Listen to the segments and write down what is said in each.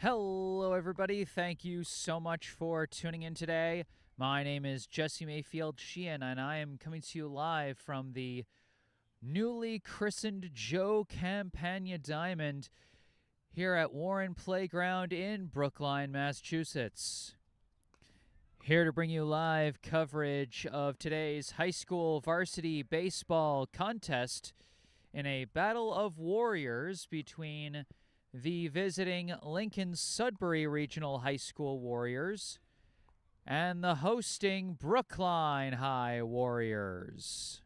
Hello, everybody. Thank you so much for tuning in today. My name is Jesse Mayfield-Sheehan, and I am coming to you live from the newly christened Joe Campagna Diamond here at Warren Playground in Brookline, Massachusetts. Here to bring you live coverage of today's high school varsity baseball contest in a battle of warriors between the visiting Lincoln-Sudbury Regional High School Warriors and the hosting Brookline High Warriors.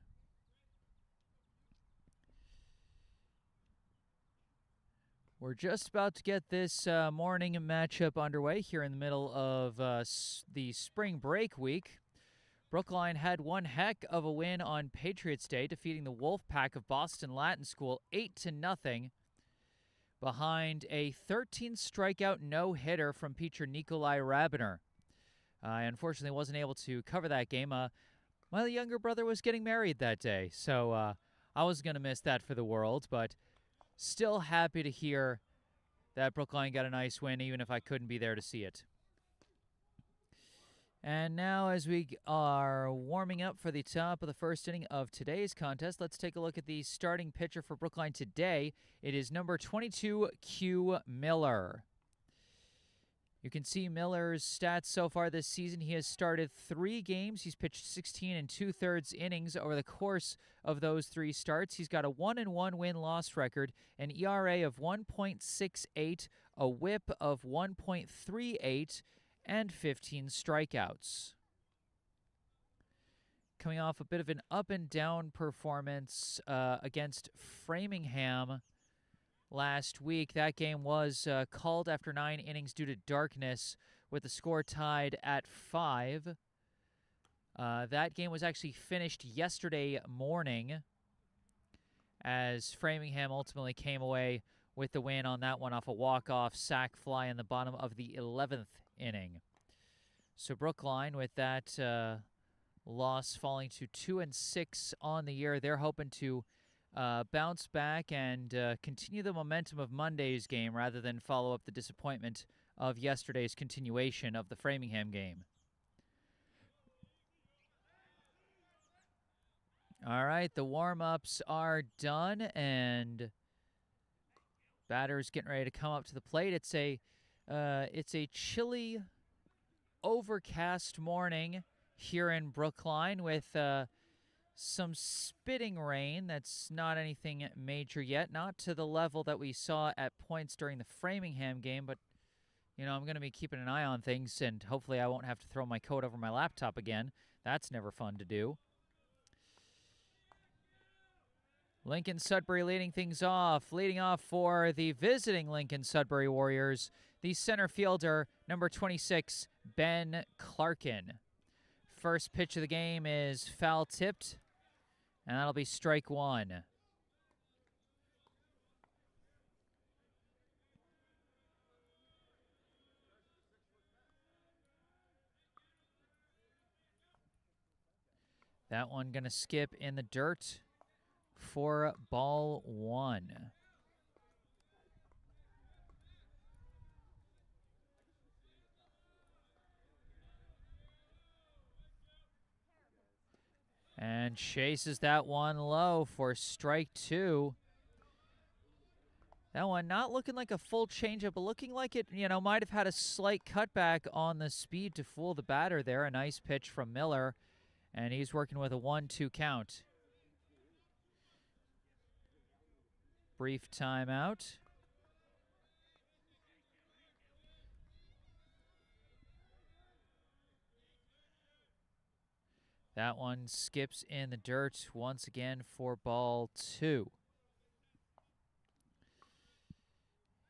We're just about to get this morning matchup underway here in the middle of the spring break week. Brookline had one heck of a win on Patriots Day, defeating the Wolfpack of Boston Latin School 8-0 behind a 13-strikeout no-hitter from pitcher Nikolai Rabiner. I unfortunately wasn't able to cover that game. My younger brother was getting married that day, so I was going to miss that for the world, but still happy to hear that Brookline got a nice win, even if I couldn't be there to see it. And now, as we are warming up for the top of the first inning of today's contest, let's take a look at the starting pitcher for Brookline today. It is number 22, Q Miller. You can see Miller's stats so far this season. He has started 3 games. He's pitched 16 2/3 innings over the course of those 3 starts. He's got a 1-1 win-loss record, an ERA of 1.68, a WHIP of 1.38, and 15 strikeouts. Coming off a bit of an up-and-down performance against Framingham last week. That game was called after 9 innings due to darkness, with the score tied at 5. That game was actually finished yesterday morning, as Framingham ultimately came away with the win on that one off a walk-off sac fly in the bottom of the 11th inning. So Brookline, with that loss falling to 2-6 on the year, they're hoping to bounce back and continue the momentum of Monday's game rather than follow up the disappointment of yesterday's continuation of the Framingham game. All right, the warm-ups are done, and batter's getting ready to come up to the plate. It's a chilly, overcast morning here in Brookline with some spitting rain. That's not anything major yet, not to the level that we saw at points during the Framingham game, but you know, I'm going to be keeping an eye on things, and hopefully I won't have to throw my coat over my laptop again. That's never fun to do. Lincoln-Sudbury leading things off. Leading off for the visiting Lincoln-Sudbury Warriors, the center fielder, number 26, Ben Clarkin. First pitch of the game is foul-tipped, and that'll be strike 1. That one going to skip in the dirt for ball 1. And chases that one low for strike 2. That one not looking like a full changeup, but looking like it, you know, might have had a slight cutback on the speed to fool the batter there. A nice pitch from Miller, and he's working with a 1-2 count. Brief timeout. That one skips in the dirt once again for ball 2.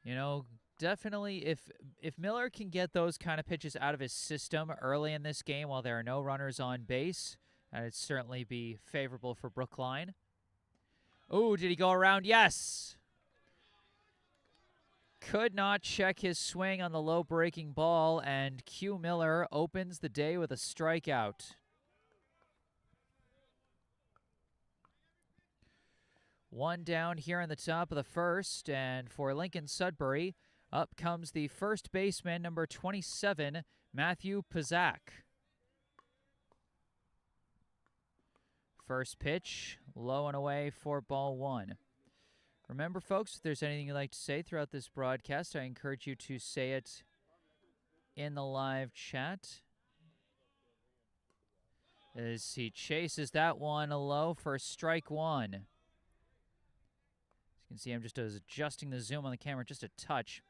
You know, definitely if Miller can get those kind of pitches out of his system early in this game while there are no runners on base, that'd certainly be favorable for Brookline. Oh, did he go around? Yes! Could not check his swing on the low breaking ball, and Q Miller opens the day with a strikeout. One down here in the top of the first, and for Lincoln-Sudbury, Up comes the first baseman, number 27, Matthew Pazak. First pitch, low and away for ball one. Remember, folks, if there's anything you'd like to say throughout this broadcast, I encourage you to say it in the live chat. As he chases that one low for strike one. As you can see, I'm just adjusting the zoom on the camera just a touch.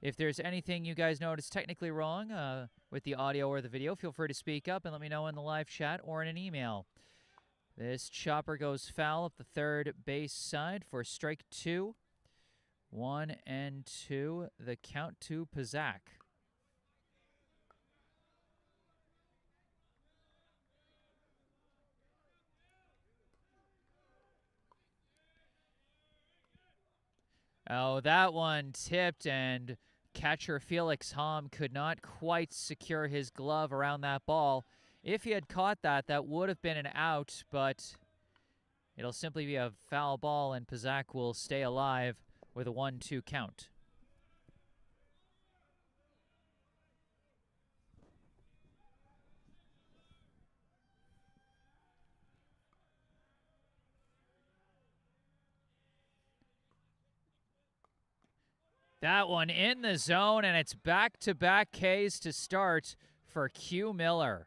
If there's anything you guys notice technically wrong with the audio or the video, feel free to speak up and let me know in the live chat or in an email. This chopper goes foul up the third base side for strike two. 1-2, the count to Pazak. Oh, that one tipped, and catcher Felix Hom could not quite secure his glove around that ball. If he had caught that, that would have been an out, but it'll simply be a foul ball, and Pazak will stay alive with a 1-2 count. That one in the zone, and it's back-to-back Ks to start for Q Miller.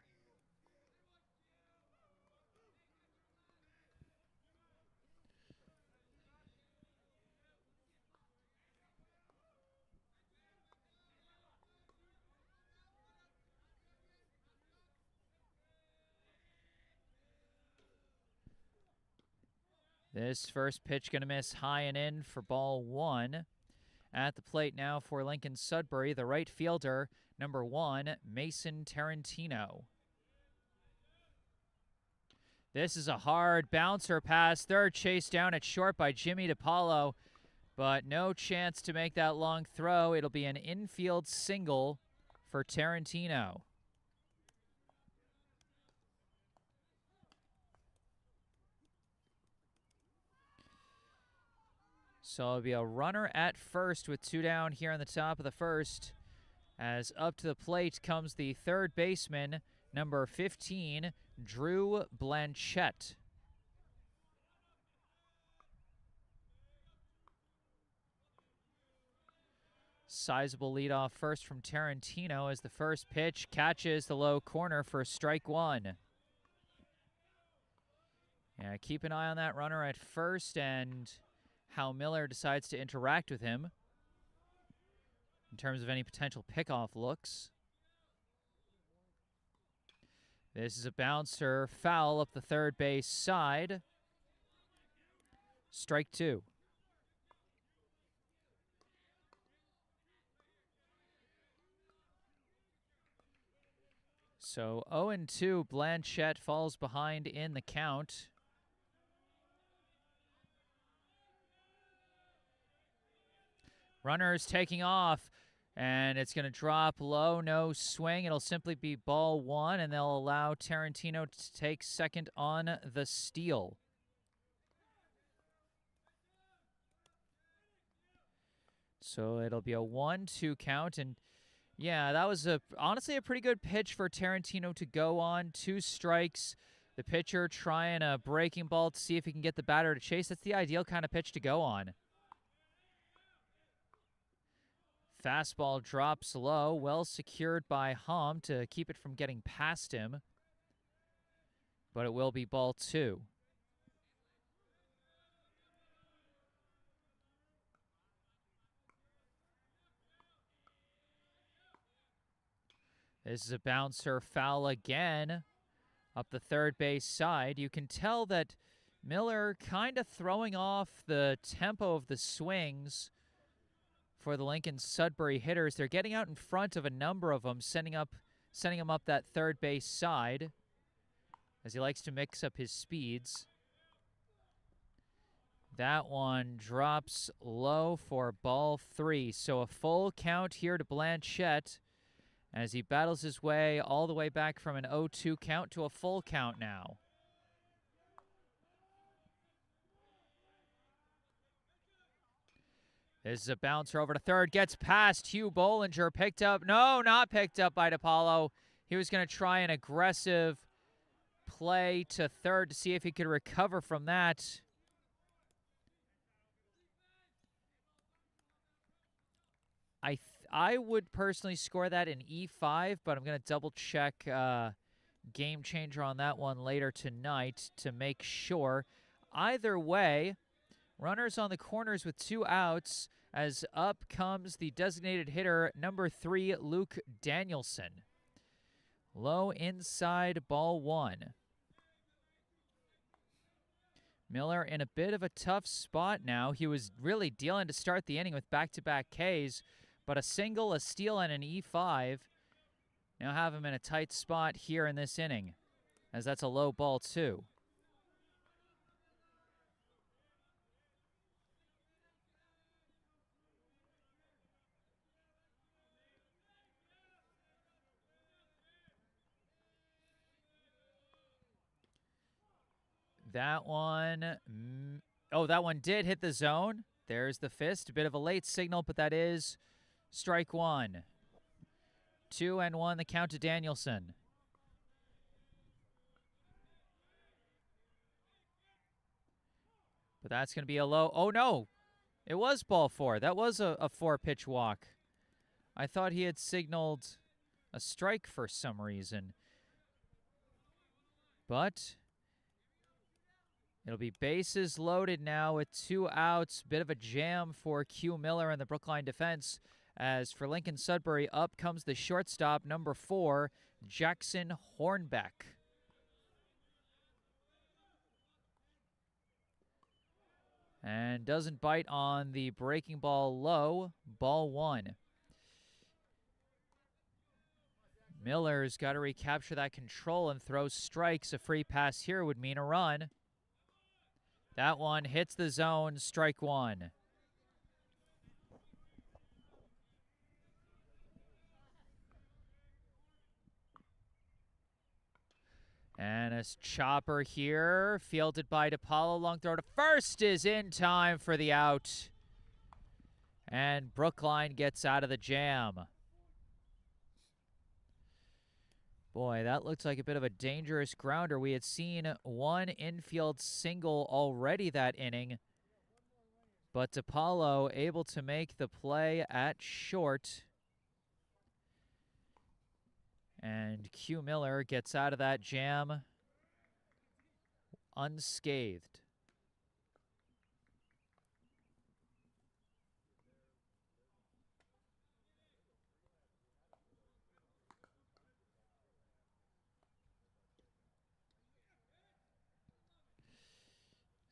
This first pitch going to miss high and in for ball one. At the plate now for Lincoln-Sudbury, the right fielder, number 1, Mason Tarantino. This is a hard bouncer pass. Third chase down at short by Jimmy DiPaolo, but no chance to make that long throw. It'll be an infield single for Tarantino. So it'll be a runner at first with 2 down here on the top of the first. As up to the plate comes the third baseman, number 15, Drew Blanchette. Sizable leadoff first from Tarantino as the first pitch catches the low corner for strike one. Yeah, keep an eye on that runner at first and how Miller decides to interact with him in terms of any potential pickoff looks. This is a bouncer foul up the third base side. Strike two. So 0-2, Blanchette falls behind in the count. Runner's taking off, and it's going to drop low, no swing. It'll simply be ball one, and they'll allow Tarantino to take second on the steal. So it'll be a 1-2 count, and yeah, that was honestly a pretty good pitch for Tarantino to go on. 2 strikes. The pitcher trying a breaking ball to see if he can get the batter to chase. That's the ideal kind of pitch to go on. Fastball drops low, well secured by Hom to keep it from getting past him. But it will be ball two. This is a bouncer foul again up the third base side. You can tell that Miller kind of throwing off the tempo of the swings for the Lincoln-Sudbury hitters. They're getting out in front of a number of them, sending them up that third base side as he likes to mix up his speeds. That one drops low for ball three. So a full count here to Blanchette as he battles his way all the way back from an 0-2 count to a full count now. This is a bouncer over to third. Gets past Hugh Bollinger. Picked up. No, not picked up by DiPaolo. He was going to try an aggressive play to third to see if he could recover from that. I would personally score that in E5, but I'm going to double check game changer on that one later tonight to make sure. Either way, runners on the corners with 2 outs as up comes the designated hitter, number 3, Luke Danielson. Low inside, ball 1. Miller in a bit of a tough spot now. He was really dealing to start the inning with back-to-back Ks, but a single, a steal, and an E5 now have him in a tight spot here in this inning, as that's a low ball 2. That one, that one did hit the zone. There's the fist, a bit of a late signal, but that is strike 1. 2-1 the count to Danielson. But that's going to be a low. Oh, no. It was ball 4. That was a 4-pitch walk. I thought he had signaled a strike for some reason. But it'll be bases loaded now with 2 outs. Bit of a jam for Q Miller and the Brookline defense. As for Lincoln-Sudbury, up comes the shortstop, number 4, Jackson Hornbeck. And doesn't bite on the breaking ball low, ball 1. Miller's got to recapture that control and throw strikes. A free pass here would mean a run. That one hits the zone, strike 1. And a chopper here, fielded by DiPaolo. Long throw to first is in time for the out. And Brookline gets out of the jam. Boy, that looks like a bit of a dangerous grounder. We had seen one infield single already that inning, but DiPaolo able to make the play at short. And Q Miller gets out of that jam unscathed.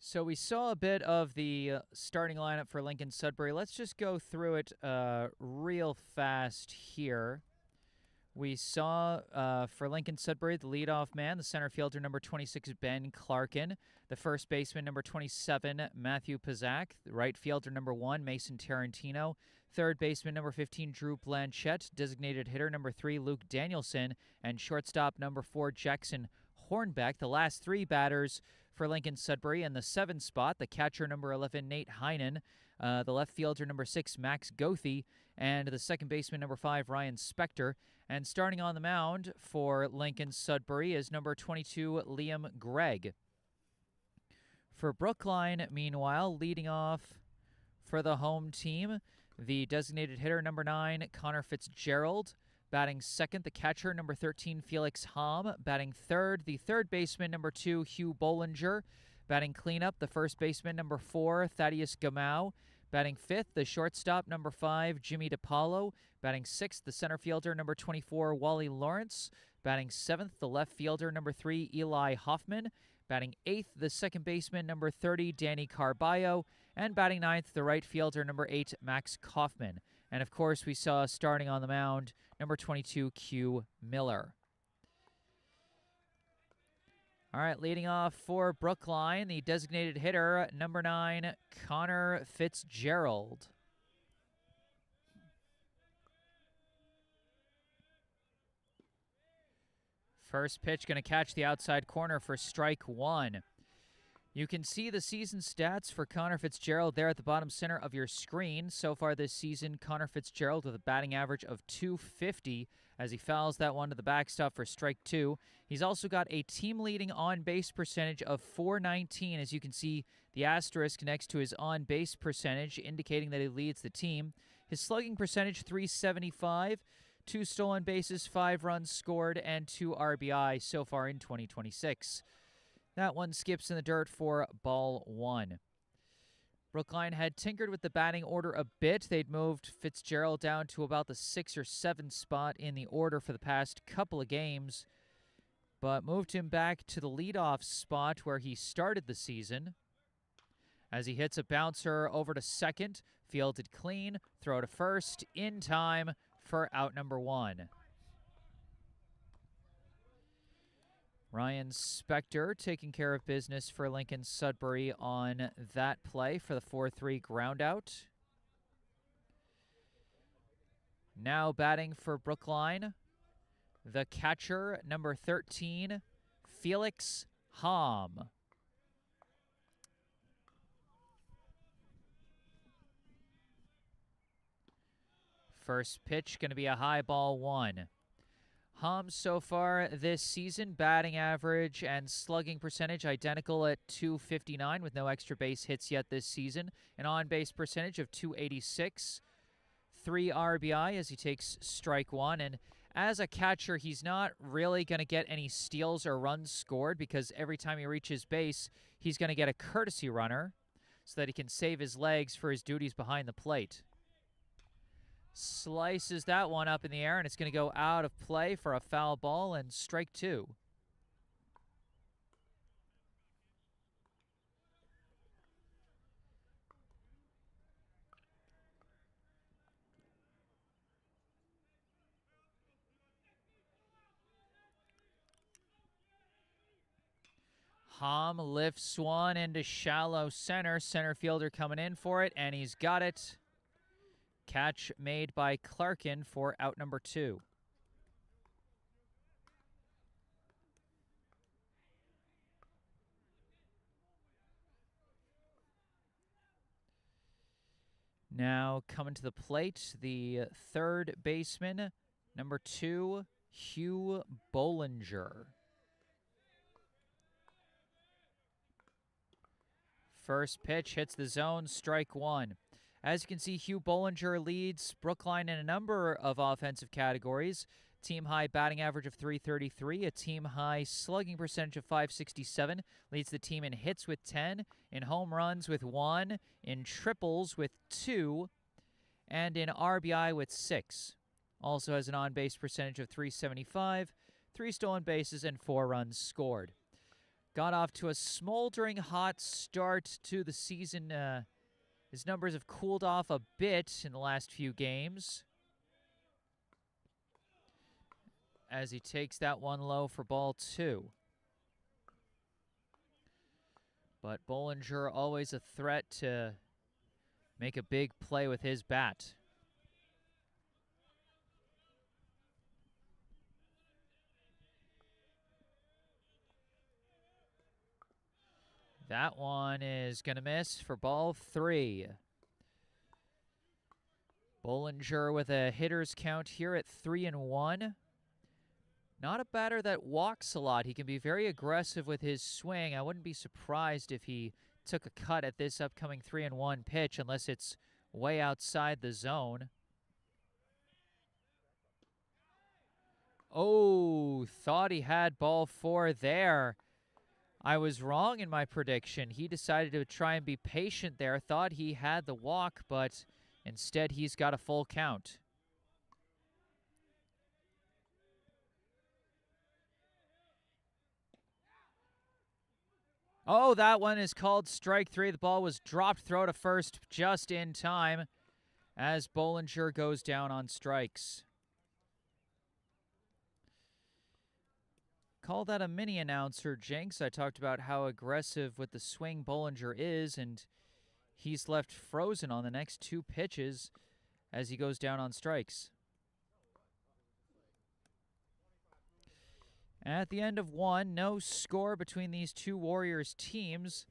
So we saw a bit of the starting lineup for Lincoln-Sudbury. Let's just go through it real fast here. We saw for Lincoln-Sudbury, the leadoff man, the center fielder, number 26, Ben Clarkin. The first baseman, number 27, Matthew Pazak. The right fielder, number 1, Mason Tarantino. Third baseman, number 15, Drew Blanchette. Designated hitter, number 3, Luke Danielson. And shortstop, number 4, Jackson Hornbeck. The last 3 batters for Lincoln-Sudbury. In the 7th spot, the catcher, number 11, Nate Heinen. The left fielder, number 6, Max Goethe. And the second baseman, number 5, Ryan Spector. And starting on the mound for Lincoln-Sudbury is number 22, Liam Gregg. For Brookline, meanwhile, leading off for the home team, the designated hitter, number 9, Connor Fitzgerald. Batting second, the catcher, number 13, Felix Hom. Batting third, the third baseman, number 2, Hugh Bollinger. Batting cleanup, the first baseman, number 4, Thaddeus Gamau. Batting fifth, the shortstop, number 5, Jimmy DiPaolo. Batting sixth, the center fielder, number 24, Wally Lawrence. Batting seventh, the left fielder, number 3, Eli Hoffman. Batting eighth, the second baseman, number 30, Danny Carballo. And batting ninth, the right fielder, number 8, Max Kaufman. And of course, we saw starting on the mound, number 22, Q Miller. All right, leading off for Brookline, the designated hitter, number 9, Connor Fitzgerald. First pitch going to catch the outside corner for strike 1. You can see the season stats for Connor Fitzgerald there at the bottom center of your screen. So far this season, Connor Fitzgerald with a batting average of .250 as he fouls that one to the backstop for strike 2. He's also got a team-leading on-base percentage of .419, as you can see the asterisk next to his on-base percentage, indicating that he leads the team. His slugging percentage, .375, 2 stolen bases, 5 runs scored, and 2 RBI so far in 2026. That one skips in the dirt for ball 1. Brookline had tinkered with the batting order a bit. They'd moved Fitzgerald down to about the 6 or 7 spot in the order for the past couple of games, but moved him back to the leadoff spot where he started the season. As he hits a bouncer over to second, fielded clean, throw to first, in time for out number 1. Ryan Spector taking care of business for Lincoln-Sudbury on that play for the 4-3 groundout. Now batting for Brookline, the catcher, number 13, Felix Hom. First pitch going to be a high ball 1. Hom so far this season, batting average and slugging percentage identical at .259 with no extra base hits yet this season. An on-base percentage of .286. 3 RBI as he takes strike 1. And as a catcher, he's not really going to get any steals or runs scored because every time he reaches base, he's going to get a courtesy runner so that he can save his legs for his duties behind the plate. Slices that one up in the air, and it's going to go out of play for a foul ball and strike 2. Hom lifts one into shallow center. Center fielder coming in for it, and he's got it. Catch made by Clarkin for out number 2. Now coming to the plate, the third baseman, number 2, Hugh Bollinger. First pitch hits the zone, strike 1. As you can see, Hugh Bollinger leads Brookline in a number of offensive categories. Team-high batting average of .333, a team-high slugging percentage of .567, leads the team in hits with 10, in home runs with 1, in triples with 2, and in RBI with 6. Also has an on-base percentage of .375, 3 stolen bases, and 4 runs scored. Got off to a smoldering hot start to the season. His numbers have cooled off a bit in the last few games as he takes that one low for ball 2. But Bollinger always a threat to make a big play with his bat. That one is going to miss for ball 3. Bollinger with a hitter's count here at 3-1. Not a batter that walks a lot. He can be very aggressive with his swing. I wouldn't be surprised if he took a cut at this upcoming 3-1 pitch unless it's way outside the zone. Oh, thought he had ball 4 there. I was wrong in my prediction. He decided to try and be patient there. Thought he had the walk, but instead he's got a full count. Oh, that one is called strike 3. The ball was dropped, throw to first just in time as Bollinger goes down on strikes. Call that a mini announcer, Jinx. I talked about how aggressive with the swing Bollinger is, and he's left frozen on the next 2 pitches as he goes down on strikes. At the end of 1, no score between these two Warriors teams.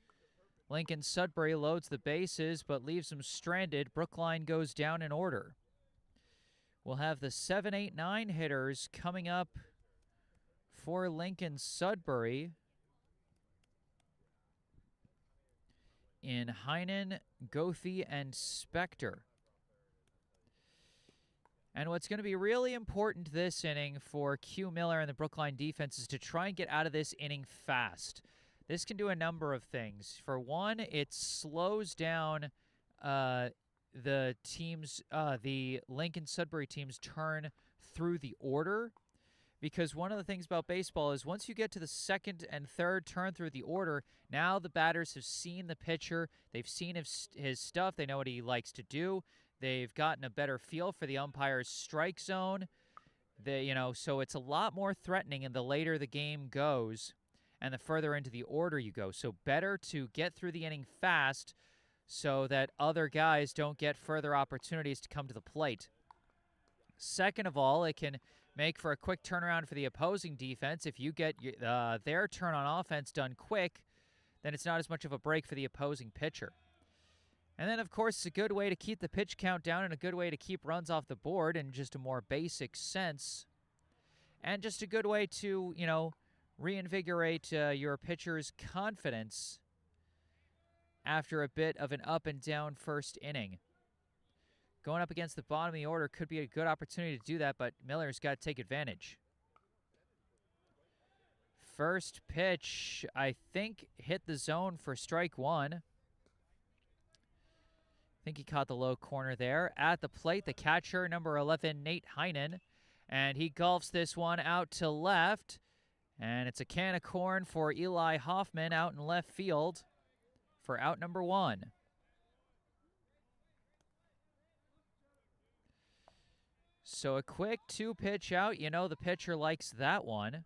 Lincoln-Sudbury loads the bases but leaves them stranded. Brookline goes down in order. We'll have the 7, 8, 9 hitters coming up for Lincoln-Sudbury in Heinen, Goethe, and Spector. And what's going to be really important this inning for Q Miller and the Brookline defense is to try and get out of this inning fast. This can do a number of things. For one, it slows down the Lincoln-Sudbury team's turn through the order, because one of the things about baseball is once you get to the second and third turn through the order, now the batters have seen the pitcher, they've seen his stuff, they know what he likes to do, they've gotten a better feel for the umpire's strike zone. So it's a lot more threatening and the later the game goes and the further into the order you go. So better to get through the inning fast so that other guys don't get further opportunities to come to the plate. Second of all, it can make for a quick turnaround for the opposing defense. If you get their turn on offense done quick, then it's not as much of a break for the opposing pitcher. And then, of course, it's a good way to keep the pitch count down and a good way to keep runs off the board in just a more basic sense. And just a good way to, reinvigorate your pitcher's confidence after a bit of an up and down first inning. Going up against the bottom of the order could be a good opportunity to do that, but Miller's got to take advantage. First pitch, I think, hit the zone for strike one. I think he caught the low corner there. At the plate, the catcher, number 11, Nate Heinen. And he golfs this one out to left. And it's a can of corn for Eli Hoffman out in left field for out number 1. So a quick 2-pitch out. The pitcher likes that one.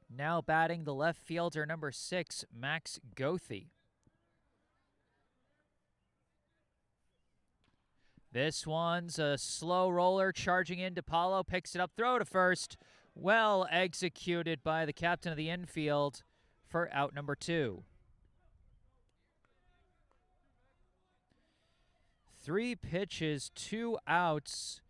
Now batting the left fielder, number 6, Max Goethe. This one's a slow roller charging in. DePaulo picks it up, throw to first. Well executed by the captain of the infield for out number 2. 3 pitches, 2 outs.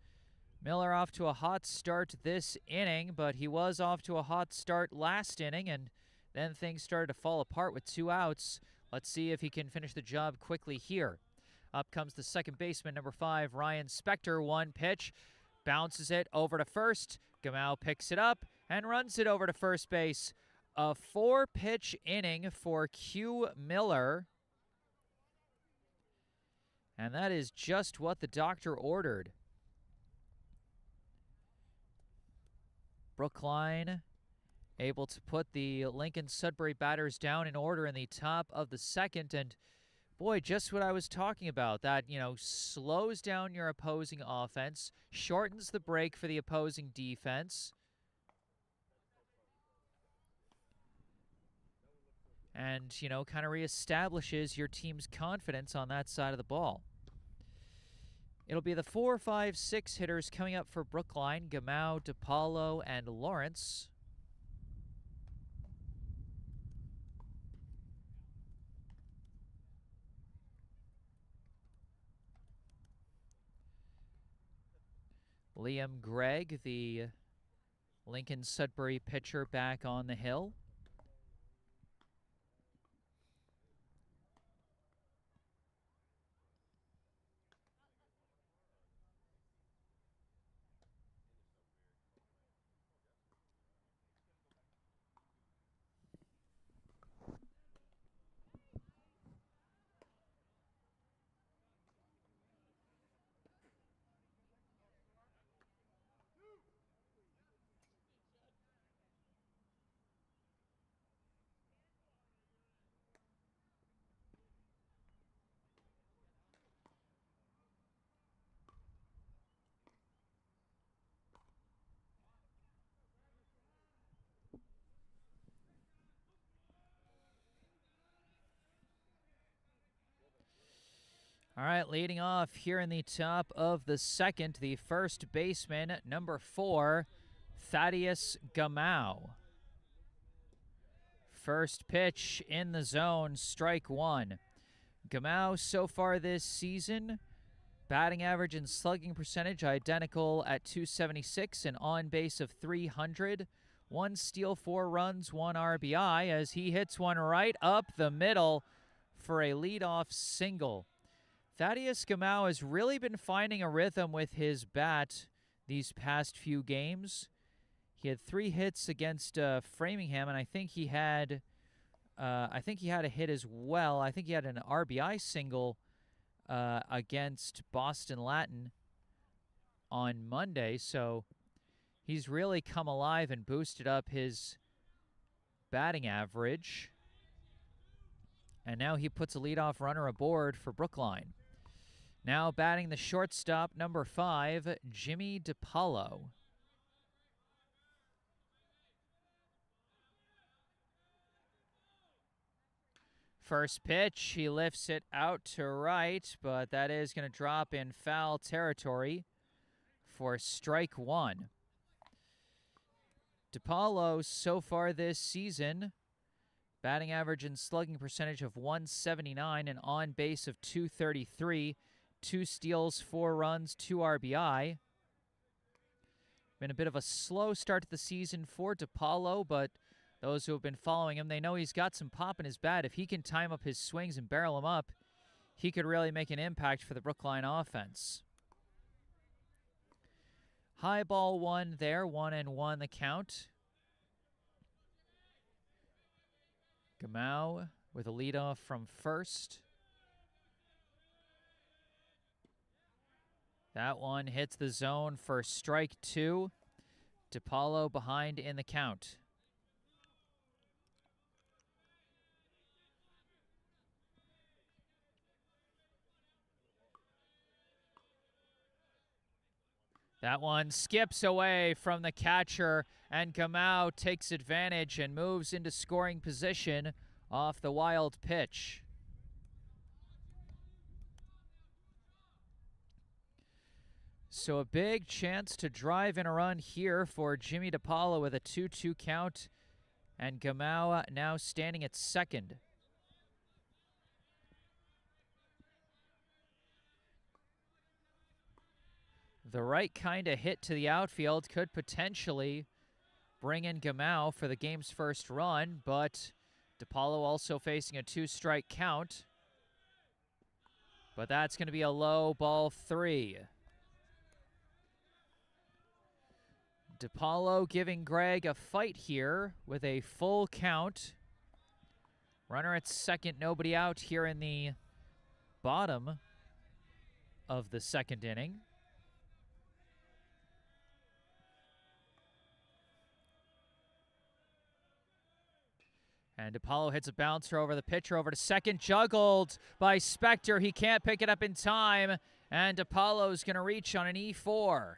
Miller off to a hot start this inning, but he was off to a hot start last inning, and then things started to fall apart with 2 outs. Let's see if he can finish the job quickly here. Up comes the second baseman, number 5, Ryan Spector. 1 pitch, bounces it over to first. Gamau picks it up and runs it over to first base. A 4-pitch inning for Q Miller. And that is just what the doctor ordered. Brookline able to put the Lincoln-Sudbury batters down in order in the top of the second. And boy, just what I was talking about. That, slows down your opposing offense, shortens the break for the opposing defense. And, kind of reestablishes your team's confidence on that side of the ball. It'll be the 4, 5, 6 hitters coming up for Brookline: Gamau, DePaulo, and Lawrence. Liam Gregg, the Lincoln-Sudbury pitcher, back on the hill. All right, leading off here in the top of the second, the first baseman, number 4, Thaddeus Gamau. First pitch in the zone, strike one. Gamau so far this season, batting average and slugging percentage identical at .276, an on base of .300. 1 steal, 4 runs, 1 RBI as he hits one right up the middle for a leadoff single. Thaddeus Gamau has really been finding a rhythm with his bat these past few games. He had 3 hits against Framingham, and I think he had a hit as well. I think he had an RBI single against Boston Latin on Monday, so he's really come alive and boosted up his batting average. And now he puts a leadoff runner aboard for Brookline. Now batting the shortstop, number 5, Jimmy DiPaolo. First pitch, he lifts it out to right, but that is going to drop in foul territory for strike one. DiPaolo so far this season, batting average and slugging percentage of .179, an on base of .233, 2 steals, 4 runs, 2 RBI. Been a bit of a slow start to the season for DiPaolo, but those who have been following him, they know he's got some pop in his bat. If he can time up his swings and barrel them up, he could really make an impact for the Brookline offense. High ball one there, 1-1 the count. Gamau with a leadoff from first. That one hits the zone for strike two. DiPaolo behind in the count. That one skips away from the catcher, and Gamau takes advantage and moves into scoring position off the wild pitch. So a big chance to drive in a run here for Jimmy DiPaolo with a 2-2 count, and Gamau now standing at second. The right kind of hit to the outfield could potentially bring in Gamau for the game's first run, but DiPaolo also facing a 2-strike count. But that's going to be a low ball 3. DiPaolo giving Greg a fight here with a full count. Runner at second, nobody out here in the bottom of the second inning. And DiPaolo hits a bouncer over the pitcher, over to second, juggled by Spector. He can't pick it up in time, and DiPaolo's going to reach on an E4.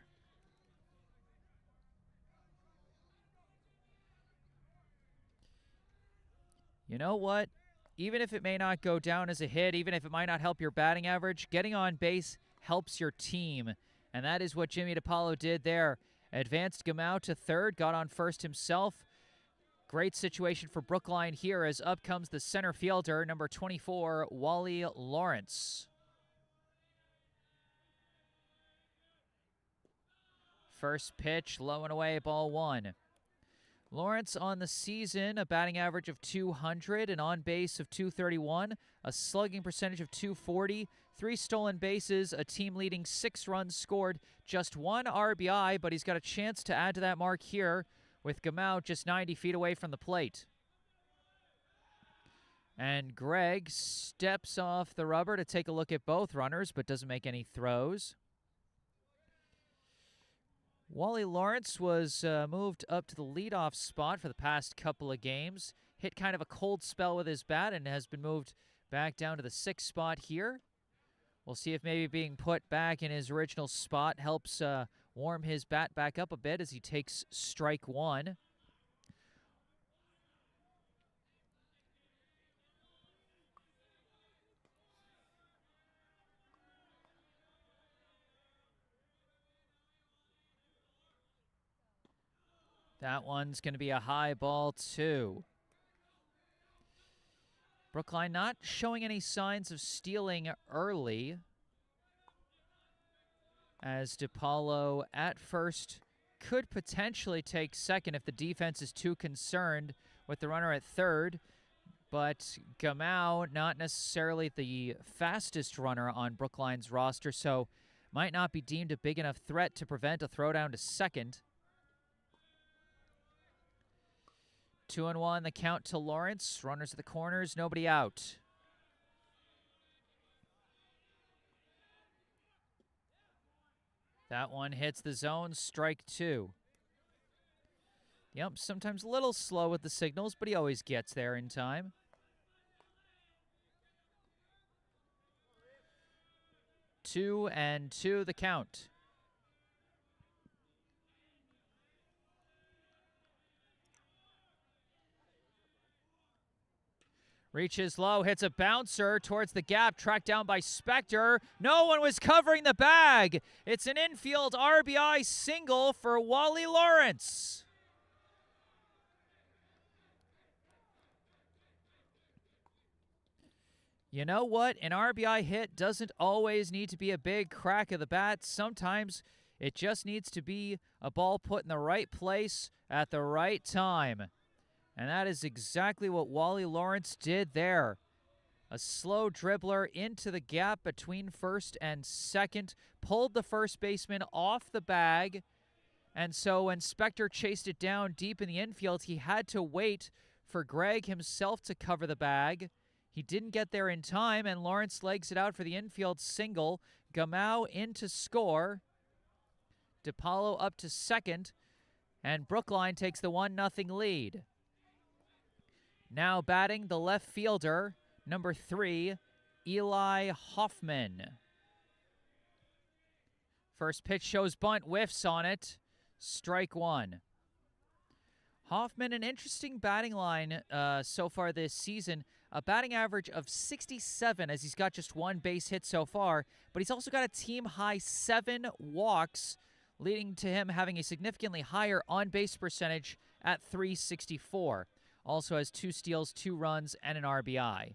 You know what? Even if it may not go down as a hit, even if it might not help your batting average, getting on base helps your team. And that is what Jimmy DiPaolo did there. Advanced Gamau to third, got on first himself. Great situation for Brookline here as up comes the center fielder, number 24, Wally Lawrence. First pitch, low and away, ball 1. Lawrence on the season, a batting average of .200, an on base of .231, a slugging percentage of .240, 3 stolen bases, a team leading 6 runs scored, just 1 RBI, but he's got a chance to add to that mark here with Gamau just 90 feet away from the plate. And Greg steps off the rubber to take a look at both runners, but doesn't make any throws. Wally Lawrence was moved up to the leadoff spot for the past couple of games. Hit kind of a cold spell with his bat and has been moved back down to the 6th spot here. We'll see if maybe being put back in his original spot helps warm his bat back up a bit as he takes strike 1. That one's going to be a high ball 2. Brookline not showing any signs of stealing early, as DePaulo at first could potentially take second if the defense is too concerned with the runner at third. But Gamau, not necessarily the fastest runner on Brookline's roster, so might not be deemed a big enough threat to prevent a throwdown to second. 2-1, the count to Lawrence. Runners at the corners, nobody out. That one hits the zone, strike 2. Yep, sometimes a little slow with the signals, but he always gets there in time. 2-2, the count. Reaches low, hits a bouncer towards the gap, tracked down by Spector. No one was covering the bag. It's an infield RBI single for Wally Lawrence. You know what? An RBI hit doesn't always need to be a big crack of the bat. Sometimes it just needs to be a ball put in the right place at the right time. And that is exactly what Wally Lawrence did there. A slow dribbler into the gap between first and second, pulled the first baseman off the bag. And so when Spector chased it down deep in the infield, he had to wait for Greg himself to cover the bag. He didn't get there in time, and Lawrence legs it out for the infield single. Gamau in to score. DePaulo up to second, and Brookline takes the 1-0 lead. Now batting the left fielder, number 3, Eli Hoffman. First pitch shows bunt, whiffs on it. Strike 1. Hoffman, an interesting batting line so far this season. A batting average of 67 as he's got just one base hit so far, but he's also got a team-high 7 walks, leading to him having a significantly higher on-base percentage at .364. Also has 2 steals, 2 runs, and an RBI.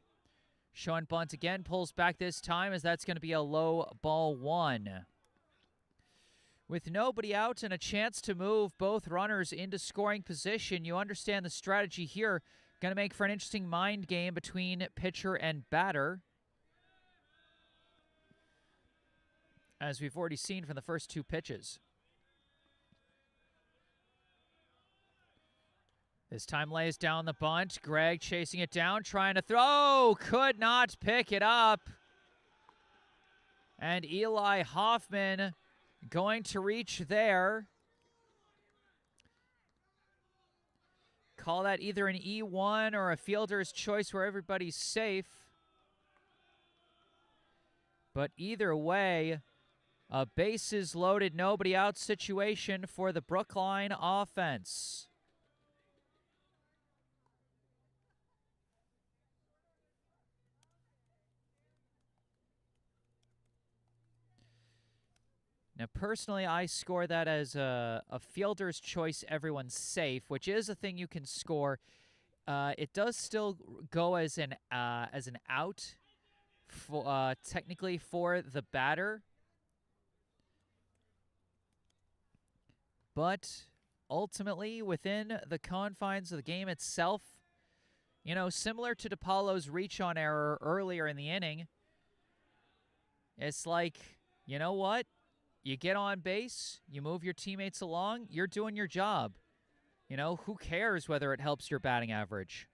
Showing bunt again, pulls back this time as that's going to be a low ball 1. With nobody out and a chance to move both runners into scoring position, you understand the strategy here. Going to make for an interesting mind game between pitcher and batter, as we've already seen from the first 2 pitches. This time lays down the bunt. Greg chasing it down, trying to throw. Could not pick it up. And Eli Hoffman going to reach there. Call that either an E1 or a fielder's choice where everybody's safe. But either way, a bases loaded, nobody out situation for the Brookline offense. Now, personally, I score that as a fielder's choice, everyone's safe, which is a thing you can score. It does still go as an out, technically for the batter. But ultimately, within the confines of the game itself, you know, similar to DePaulo's reach-on error earlier in the inning, it's like, you know what? You get on base, you move your teammates along, you're doing your job. You know, who cares whether it helps your batting average?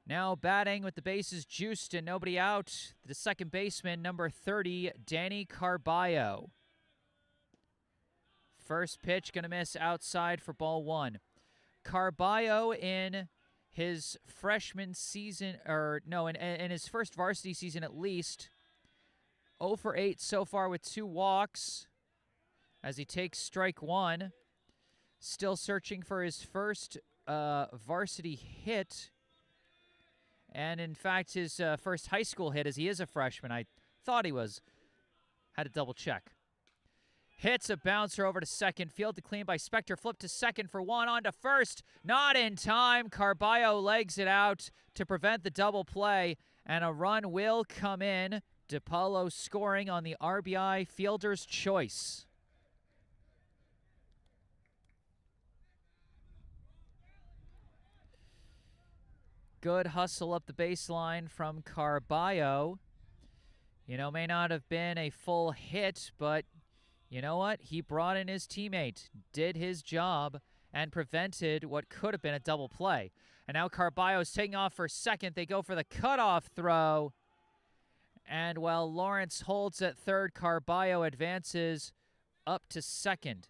Now batting with the bases juiced and nobody out, the second baseman, number 30, Danny Carballo. First pitch going to miss outside for ball 1. Carballo in his freshman season, in his first varsity season at least, 0 for 8 so far with 2 walks as he takes strike 1. Still searching for his first varsity hit. And in fact, his first high school hit, as he is a freshman. I thought he was. Had to double check. Hits a bouncer over to second. Field to clean by Spector. Flip to second for one. On to first. Not in time. Carballo legs it out to prevent the double play. And a run will come in. DePaulo scoring on the RBI fielder's choice. Good hustle up the baseline from Carballo. You know, may not have been a full hit, but you know what? He brought in his teammate, did his job, and prevented what could have been a double play. And now Carballo's taking off for second. They go for the cutoff throw. And while Lawrence holds at third, Carballo advances up to second.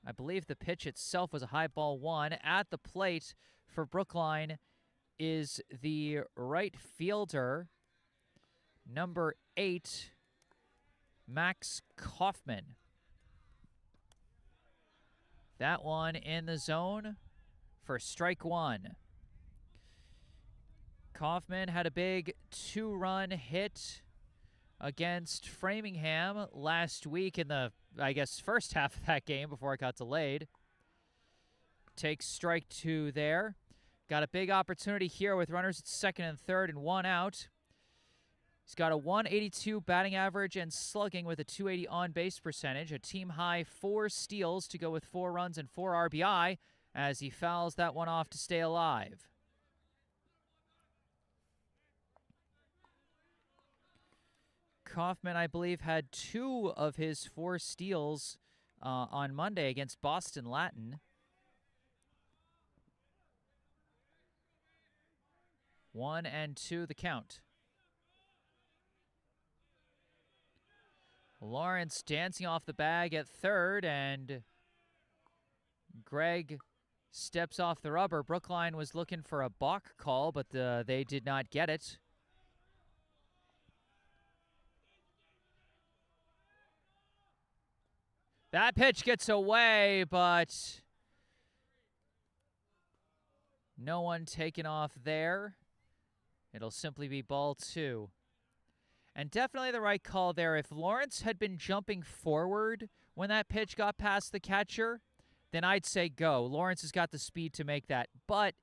I believe the pitch itself was a high ball one. At the plate for Brookline is the right fielder, number 8, Max Kaufman. That one in the zone for strike one. Kaufman had a big 2-run hit against Framingham last week in the, I guess, first half of that game before it got delayed. Takes strike 2 there. Got a big opportunity here with runners at second and third and 1 out. He's got a 182 batting average and slugging with a 280 on-base percentage. A team-high 4 steals to go with 4 runs and 4 RBI as he fouls that one off to stay alive. Kaufman, I believe, had 2 of his 4 steals on Monday against Boston Latin. 1 and 2 the count. Lawrence dancing off the bag at third, and Greg steps off the rubber. Brookline was looking for a balk call, but they did not get it. That pitch gets away, but no one taken off there. It'll simply be ball 2. And definitely the right call there. If Lawrence had been jumping forward when that pitch got past the catcher, then I'd say go. Lawrence has got the speed to make that. But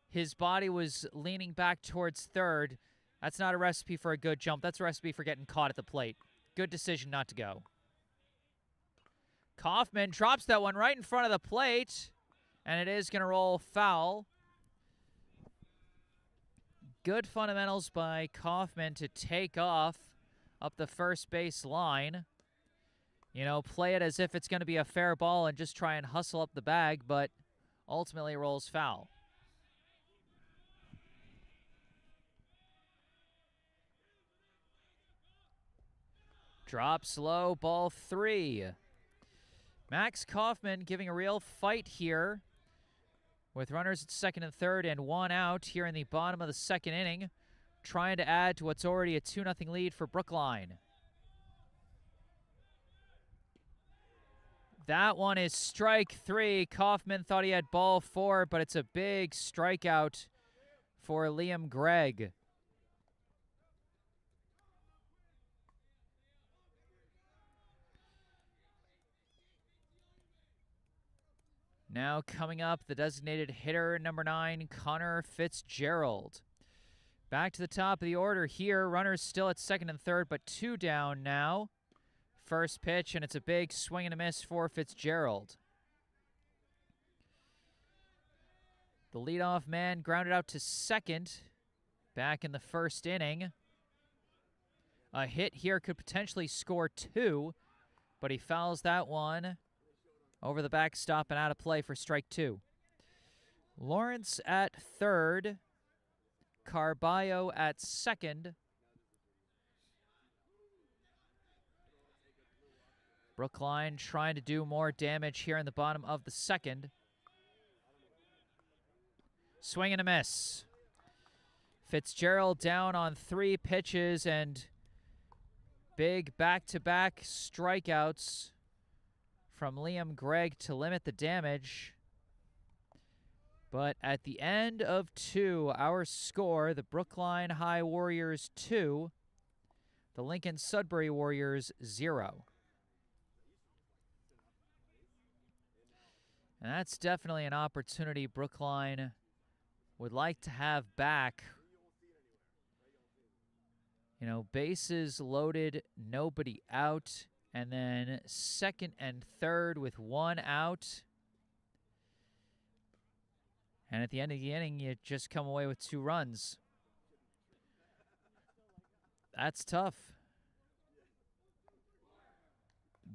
his body was leaning back towards third. That's not a recipe for a good jump. That's a recipe for getting caught at the plate. Good decision not to go. Kaufman drops that one right in front of the plate, and it is going to roll foul. Good fundamentals by Kaufman to take off up the first base line. You know, play it as if it's going to be a fair ball and just try and hustle up the bag, but ultimately rolls foul. Drops low, ball 3. Max Kaufman giving a real fight here with runners at second and third and 1 out here in the bottom of the second inning, trying to add to what's already a 2-0 lead for Brookline. That one is strike 3. Kaufman thought he had ball 4, but it's a big strikeout for Liam Gregg. Now coming up, the designated hitter, number 9, Connor Fitzgerald. Back to the top of the order here. Runners still at second and third, but 2 down now. First pitch, and it's a big swing and a miss for Fitzgerald. The leadoff man grounded out to second back in the first inning. A hit here could potentially score 2, but he fouls that one over the backstop and out of play for strike 2. Lawrence at third. Carballo at second. Brookline trying to do more damage here in the bottom of the second. Swing and a miss. Fitzgerald down on 3 pitches, and big back-to-back strikeouts from Liam Gregg to limit the damage. But at the end of 2, our score, the Brookline High Warriors 2, the Lincoln-Sudbury Warriors 0. And that's definitely an opportunity Brookline would like to have back. You know, bases loaded, nobody out, and then second and third with one out. And at the end of the inning, you just come away with 2 runs. That's tough.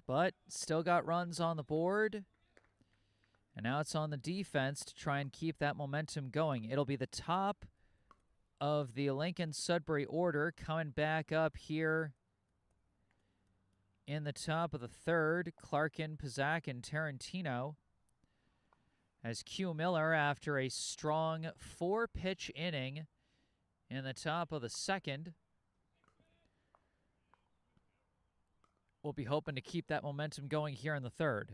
But still got runs on the board. And now it's on the defense to try and keep that momentum going. It'll be the top of the Lincoln-Sudbury order coming back up here in the top of the third. Clarkin, Pizak, and Tarantino. As Q Miller, after a strong 4-pitch inning in the top of the second, we'll be hoping to keep that momentum going here in the third.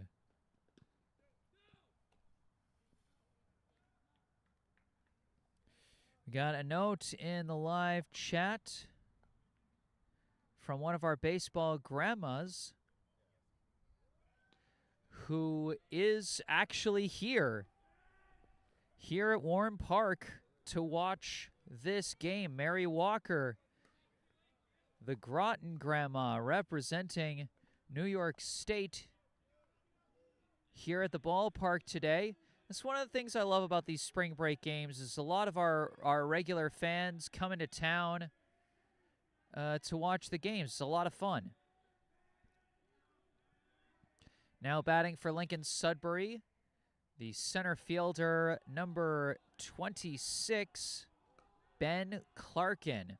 We got a note in the live chat from one of our baseball grandmas who is actually here at Warren Park to watch this game. Mary Walker, the Groton grandma, representing New York State here at the ballpark today. That's one of the things I love about these spring break games is a lot of our regular fans come into town to watch the games. It's a lot of fun. Now batting for Lincoln-Sudbury, the center fielder, number 26, Ben Clarkin.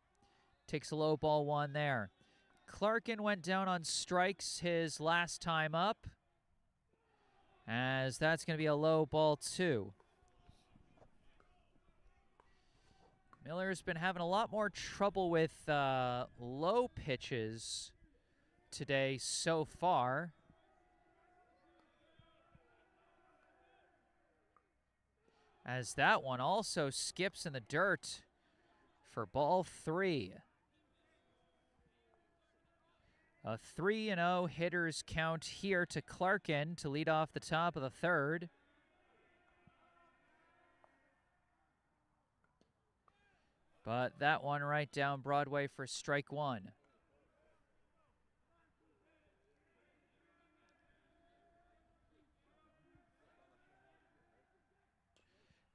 Takes a low ball 1 there. Clarkin went down on strikes his last time up, as that's going to be a low ball 2. Miller's been having a lot more trouble with low pitches today so far. As that one also skips in the dirt for ball 3. A 3-0 hitters count here to Clarkin to lead off the top of the third. But that one right down Broadway for strike 1.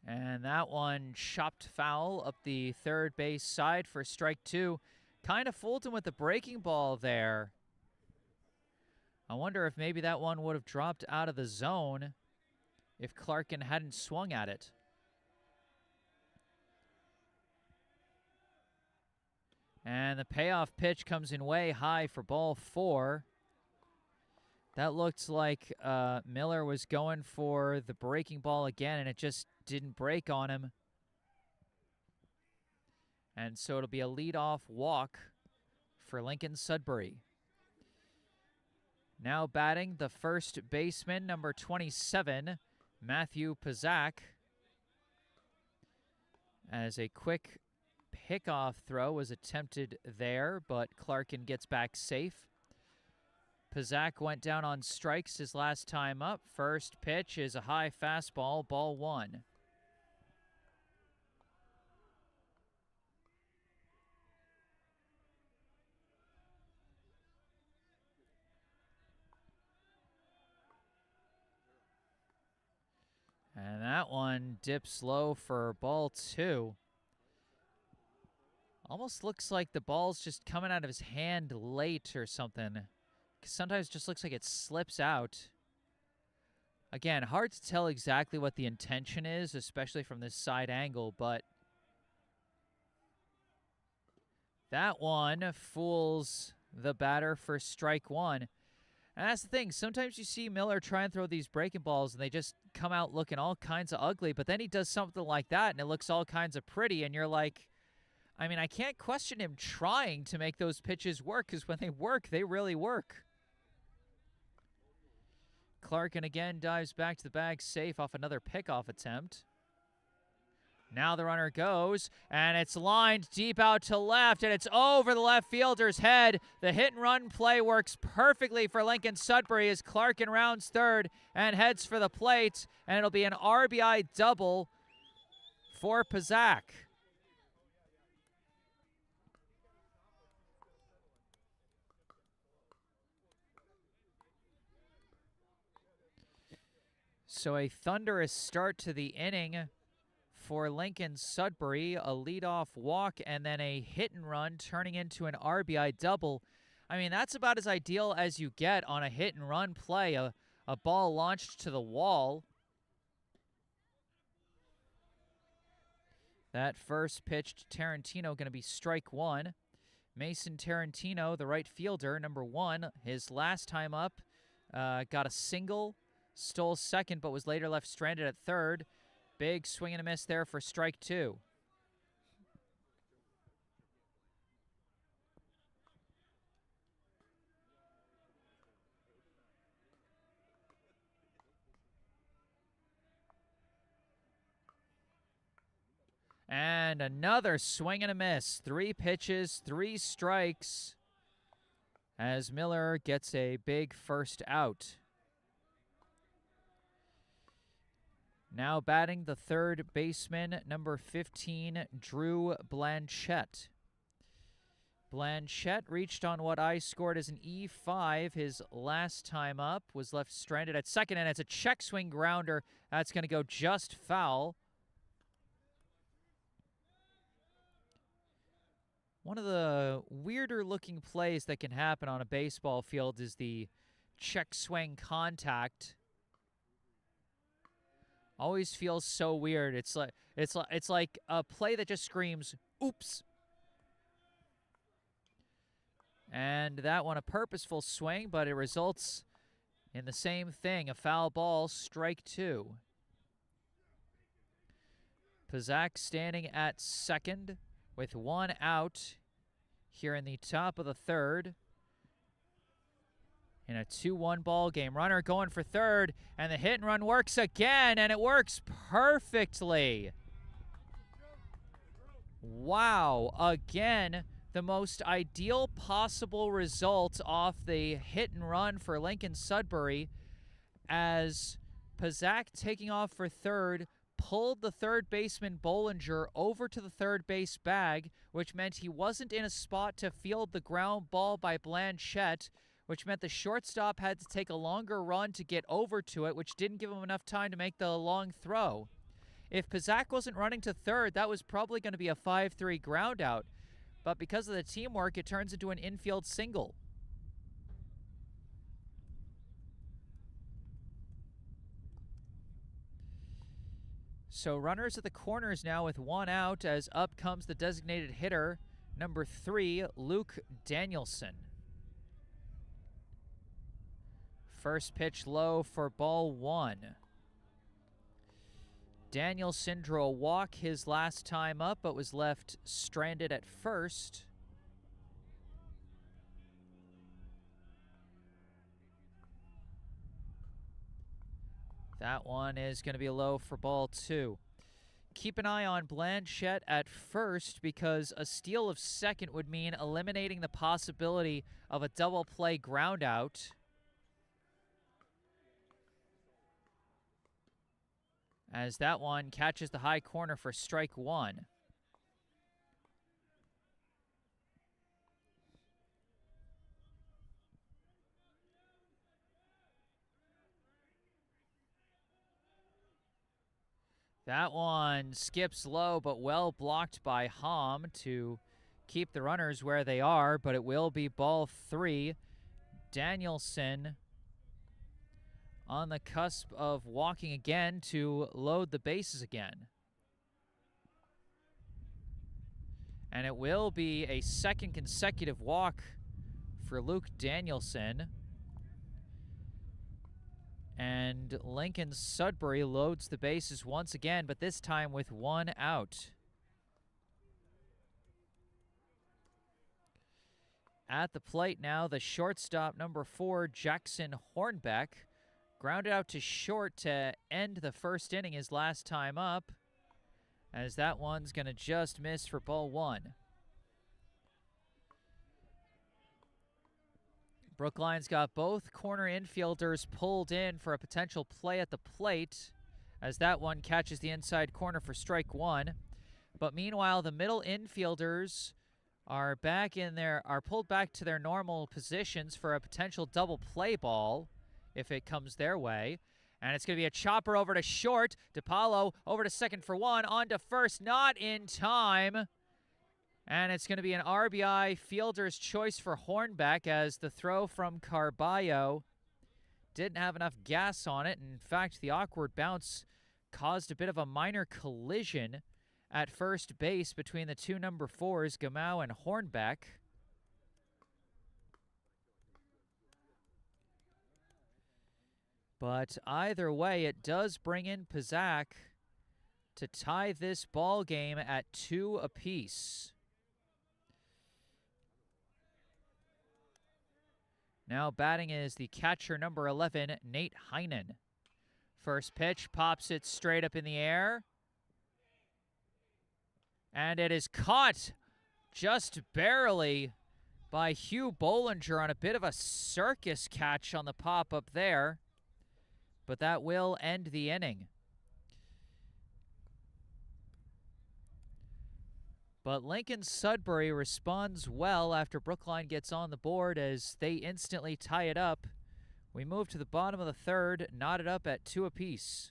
And that one chopped foul up the third base side for strike 2. Kind of fooled him with the breaking ball there. I wonder if maybe that one would have dropped out of the zone if Clarkin hadn't swung at it. And the payoff pitch comes in way high for ball 4. That looked like Miller was going for the breaking ball again, and it just didn't break on him. And so it'll be a leadoff walk for Lincoln-Sudbury. Now batting the first baseman, number 27, Matthew Pizak. As a quick pickoff throw was attempted there, but Clarkin gets back safe. Pizak went down on strikes his last time up. First pitch is a high fastball, ball 1. And that one dips low for ball 2. Almost looks like the ball's just coming out of his hand late or something. Sometimes it just looks like it slips out. Again, hard to tell exactly what the intention is, especially from this side angle, but that one fools the batter for strike 1. And that's the thing. Sometimes you see Miller try and throw these breaking balls, and they just come out looking all kinds of ugly, but then he does something like that, and it looks all kinds of pretty, and you're like, I mean, I can't question him trying to make those pitches work, because when they work, they really work. Clarkin again dives back to the bag safe off another pickoff attempt. Now the runner goes, and it's lined deep out to left, and it's over the left fielder's head. The hit-and-run play works perfectly for Lincoln-Sudbury as Clarkin rounds third and heads for the plate, and it'll be an RBI double for Pazak. So a thunderous start to the inning for Lincoln-Sudbury, a leadoff walk and then a hit and run turning into an RBI double. I mean, that's about as ideal as you get on a hit and run play, a ball launched to the wall. That first pitch to Tarantino going to be strike one. Mason Tarantino, the right fielder, number one, his last time up, got a single, stole second, but was later left stranded at third. Big swing and a miss there for strike two. And another swing and a miss. 3 pitches, 3 strikes, as Miller gets a big first out. Now batting the third baseman, number 15, Drew Blanchette. Blanchette reached on what I scored as an E5 his last time up, was left stranded at second, and it's a check swing grounder. That's going to go just foul. One of the weirder looking plays that can happen on a baseball field is the check swing contact. Always feels so weird. It's like a play that just screams, oops. And that one a purposeful swing, but it results in the same thing, a foul ball, strike two. Pazak standing at second with 1 out here in the top of the third. In a 2-1 ball game. Runner going for third, and the hit and run works again, and it works perfectly. Wow, again, the most ideal possible result off the hit and run for Lincoln-Sudbury, as Pazak taking off for third pulled the third baseman Bollinger over to the third base bag, which meant he wasn't in a spot to field the ground ball by Blanchette, which meant the shortstop had to take a longer run to get over to it, which didn't give him enough time to make the long throw. If Pazak wasn't running to third, that was probably going to be a 5-3 ground out, but because of the teamwork, it turns into an infield single. So runners at the corners now with 1 out, as up comes the designated hitter, number 3, Luke Danielson. First pitch low for ball 1. Danielson drew a walk his last time up, but was left stranded at first. That one is going to be low for ball 2. Keep an eye on Blanchette at first, because a steal of second would mean eliminating the possibility of a double play ground out. As that one catches the high corner for strike 1. That one skips low, but well blocked by Hom to keep the runners where they are, but it will be ball 3. Danielson on the cusp of walking again to load the bases again. And it will be a second consecutive walk for Luke Danielson. And Lincoln-Sudbury loads the bases once again, but this time with 1 out. At the plate now, the shortstop, number 4, Jackson Hornbeck, grounded out to short to end the first inning his last time up. as that one's going to just miss for ball one. Brookline's got both corner infielders pulled in for a potential play at the plate, as that one catches the inside corner for strike one. But meanwhile, the middle infielders are pulled back to their normal positions for a potential double play ball if it comes their way. And it's going to be a chopper over to short. DePaulo over to second for one. On to first, not in time. And it's going to be an RBI fielder's choice for Hornbeck, as the throw from Carballo didn't have enough gas on it. In fact, the awkward bounce caused a bit of a minor collision at first base between the two number 4s, Gamau and Hornbeck. But either way, it does bring in Pizak to tie this ball game at 2 apiece. Now batting is the catcher, number 11, Nate Heinen. First pitch, pops it straight up in the air. And it is caught just barely by Hugh Bollinger on a bit of a circus catch on the pop-up there. But that will end the inning. But Lincoln-Sudbury responds well after Brookline gets on the board, as they instantly tie it up. We move to the bottom of the third, knotted up at 2 apiece.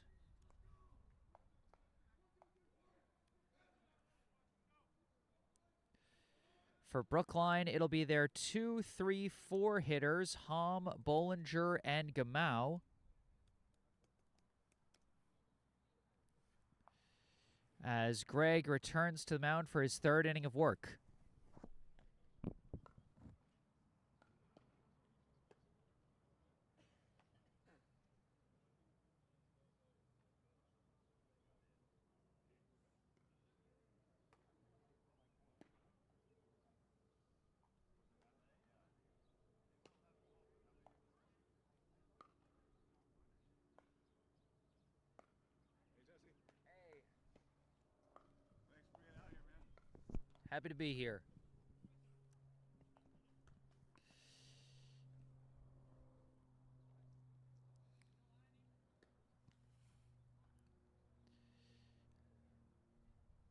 For Brookline, it'll be their 2, 3, 4 hitters, Hom, Bollinger, and Gamau. As Greg returns to the mound for his third inning of work. Happy to be here.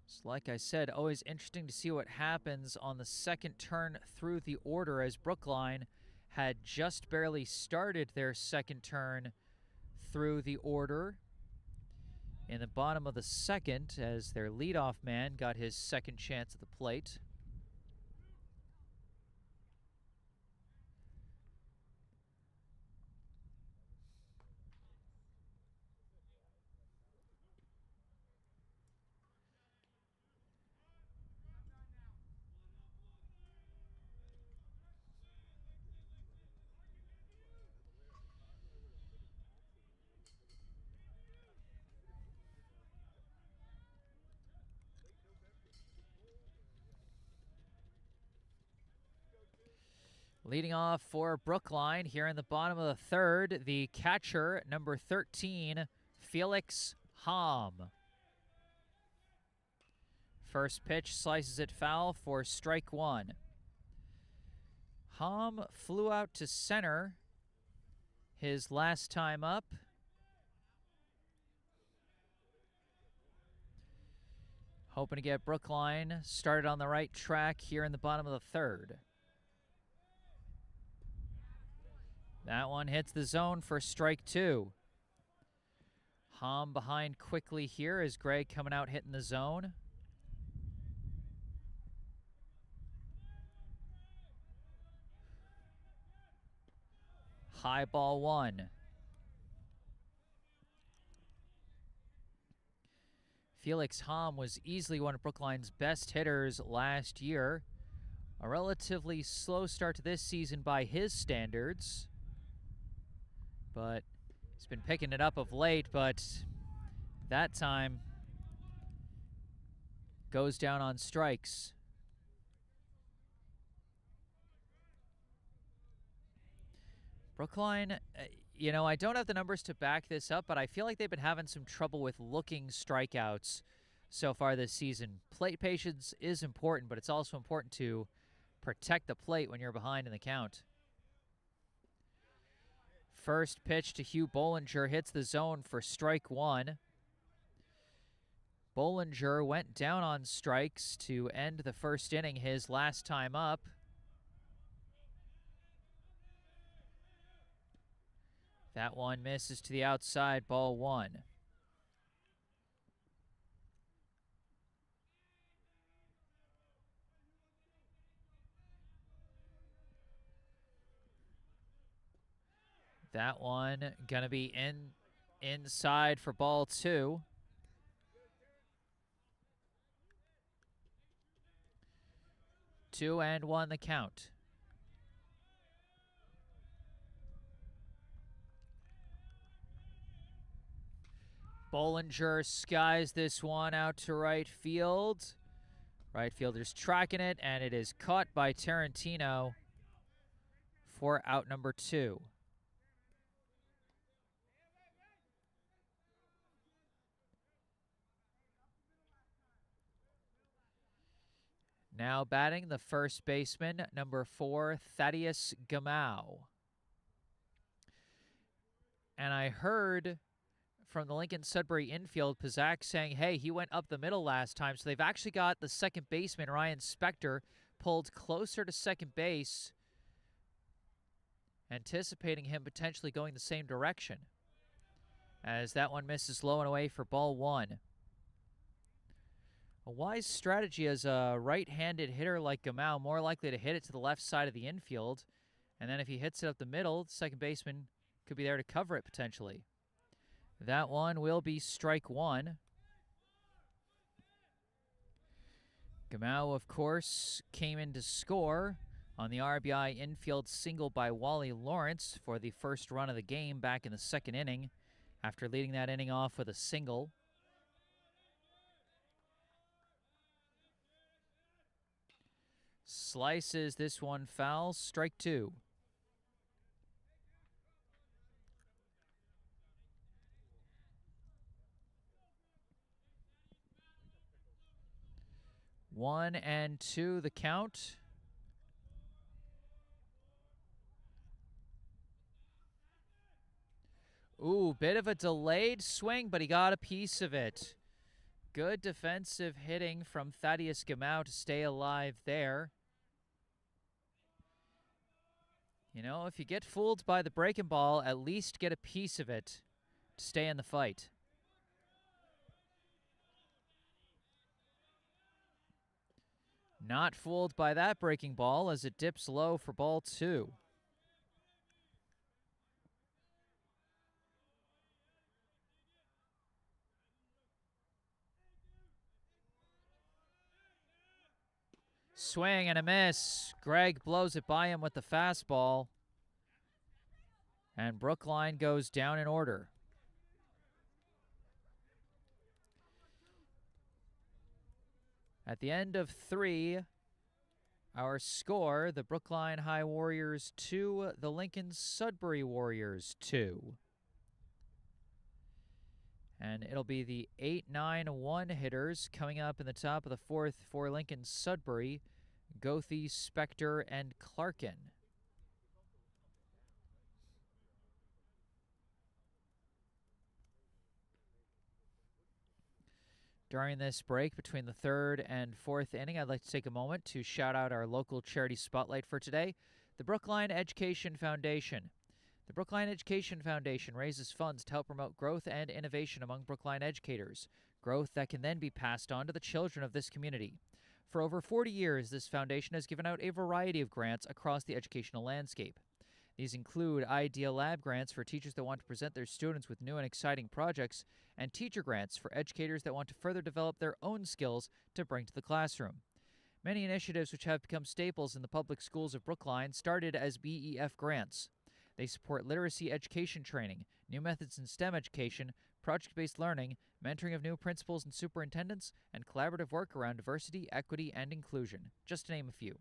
So like I said, always interesting to see what happens on the second turn through the order, as Brookline had just barely started their second turn through the order in the bottom of the second, as their leadoff man got his second chance at the plate. Leading off for Brookline here in the bottom of the third, the catcher, number 13, Felix Hom. First pitch slices it foul for strike one. Hom flew out to center his last time up. Hoping to get Brookline started on the right track here in the bottom of the third. That one hits the zone for strike two. Hom behind quickly here as Greg coming out hitting the zone. High ball one. Felix Hom was easily one of Brookline's best hitters last year. A relatively slow start to this season by his standards, but he's been picking it up of late, but that time goes down on strikes. Brookline, I don't have the numbers to back this up, but I feel like they've been having some trouble with looking strikeouts so far this season. Plate patience is important, but it's also important to protect the plate when you're behind in the count. First pitch to Hugh Bollinger hits the zone for strike one. Bollinger went down on strikes to end the first inning, his last time up. That one misses to the outside, ball one. That one gonna be inside for ball two. 2-1 the count. Bollinger skies this one out to right field. Right fielder's tracking it, and it is caught by Tarantino for out number two. Now batting the first baseman, number 4, Thaddeus Gamau. And I heard from the Lincoln-Sudbury infield, Pizak saying, hey, he went up the middle last time. So they've actually got the second baseman, Ryan Spector, pulled closer to second base, anticipating him potentially going the same direction. As that one misses low and away for ball one. A wise strategy as a right-handed hitter like Gamau, more likely to hit it to the left side of the infield. And then if he hits it up the middle, the second baseman could be there to cover it potentially. That one will be strike one. Gamau, of course, came in to score on the RBI infield single by Wally Lawrence for the first run of the game back in the second inning, after leading that inning off with a single. Slices this one foul, strike two. One and two the count. Ooh, bit of a delayed swing, but he got a piece of it. Good defensive hitting from Thaddeus Gamau to stay alive there. You know, if you get fooled by the breaking ball, at least get a piece of it to stay in the fight. Not fooled by that breaking ball as it dips low for ball two. Swing and a miss. Greg blows it by him with the fastball. And Brookline goes down in order. At the end of three, our score, the Brookline High Warriors 2, the Lincoln-Sudbury Warriors 2. And it'll be the 8-9-1 hitters coming up in the top of the fourth for Lincoln-Sudbury, Goethe, Spector, and Clarkin. During this break between the third and fourth inning, I'd like to take a moment to shout out our local charity spotlight for today, the Brookline Education Foundation. The Brookline Education Foundation raises funds to help promote growth and innovation among Brookline educators, growth that can then be passed on to the children of this community. For over 40 years, this foundation has given out a variety of grants across the educational landscape. These include Idea Lab grants for teachers that want to present their students with new and exciting projects, and teacher grants for educators that want to further develop their own skills to bring to the classroom. Many initiatives which have become staples in the public schools of Brookline started as BEF grants. They support literacy education training, new methods in STEM education, project-based learning, mentoring of new principals and superintendents, and collaborative work around diversity, equity, and inclusion, just to name a few.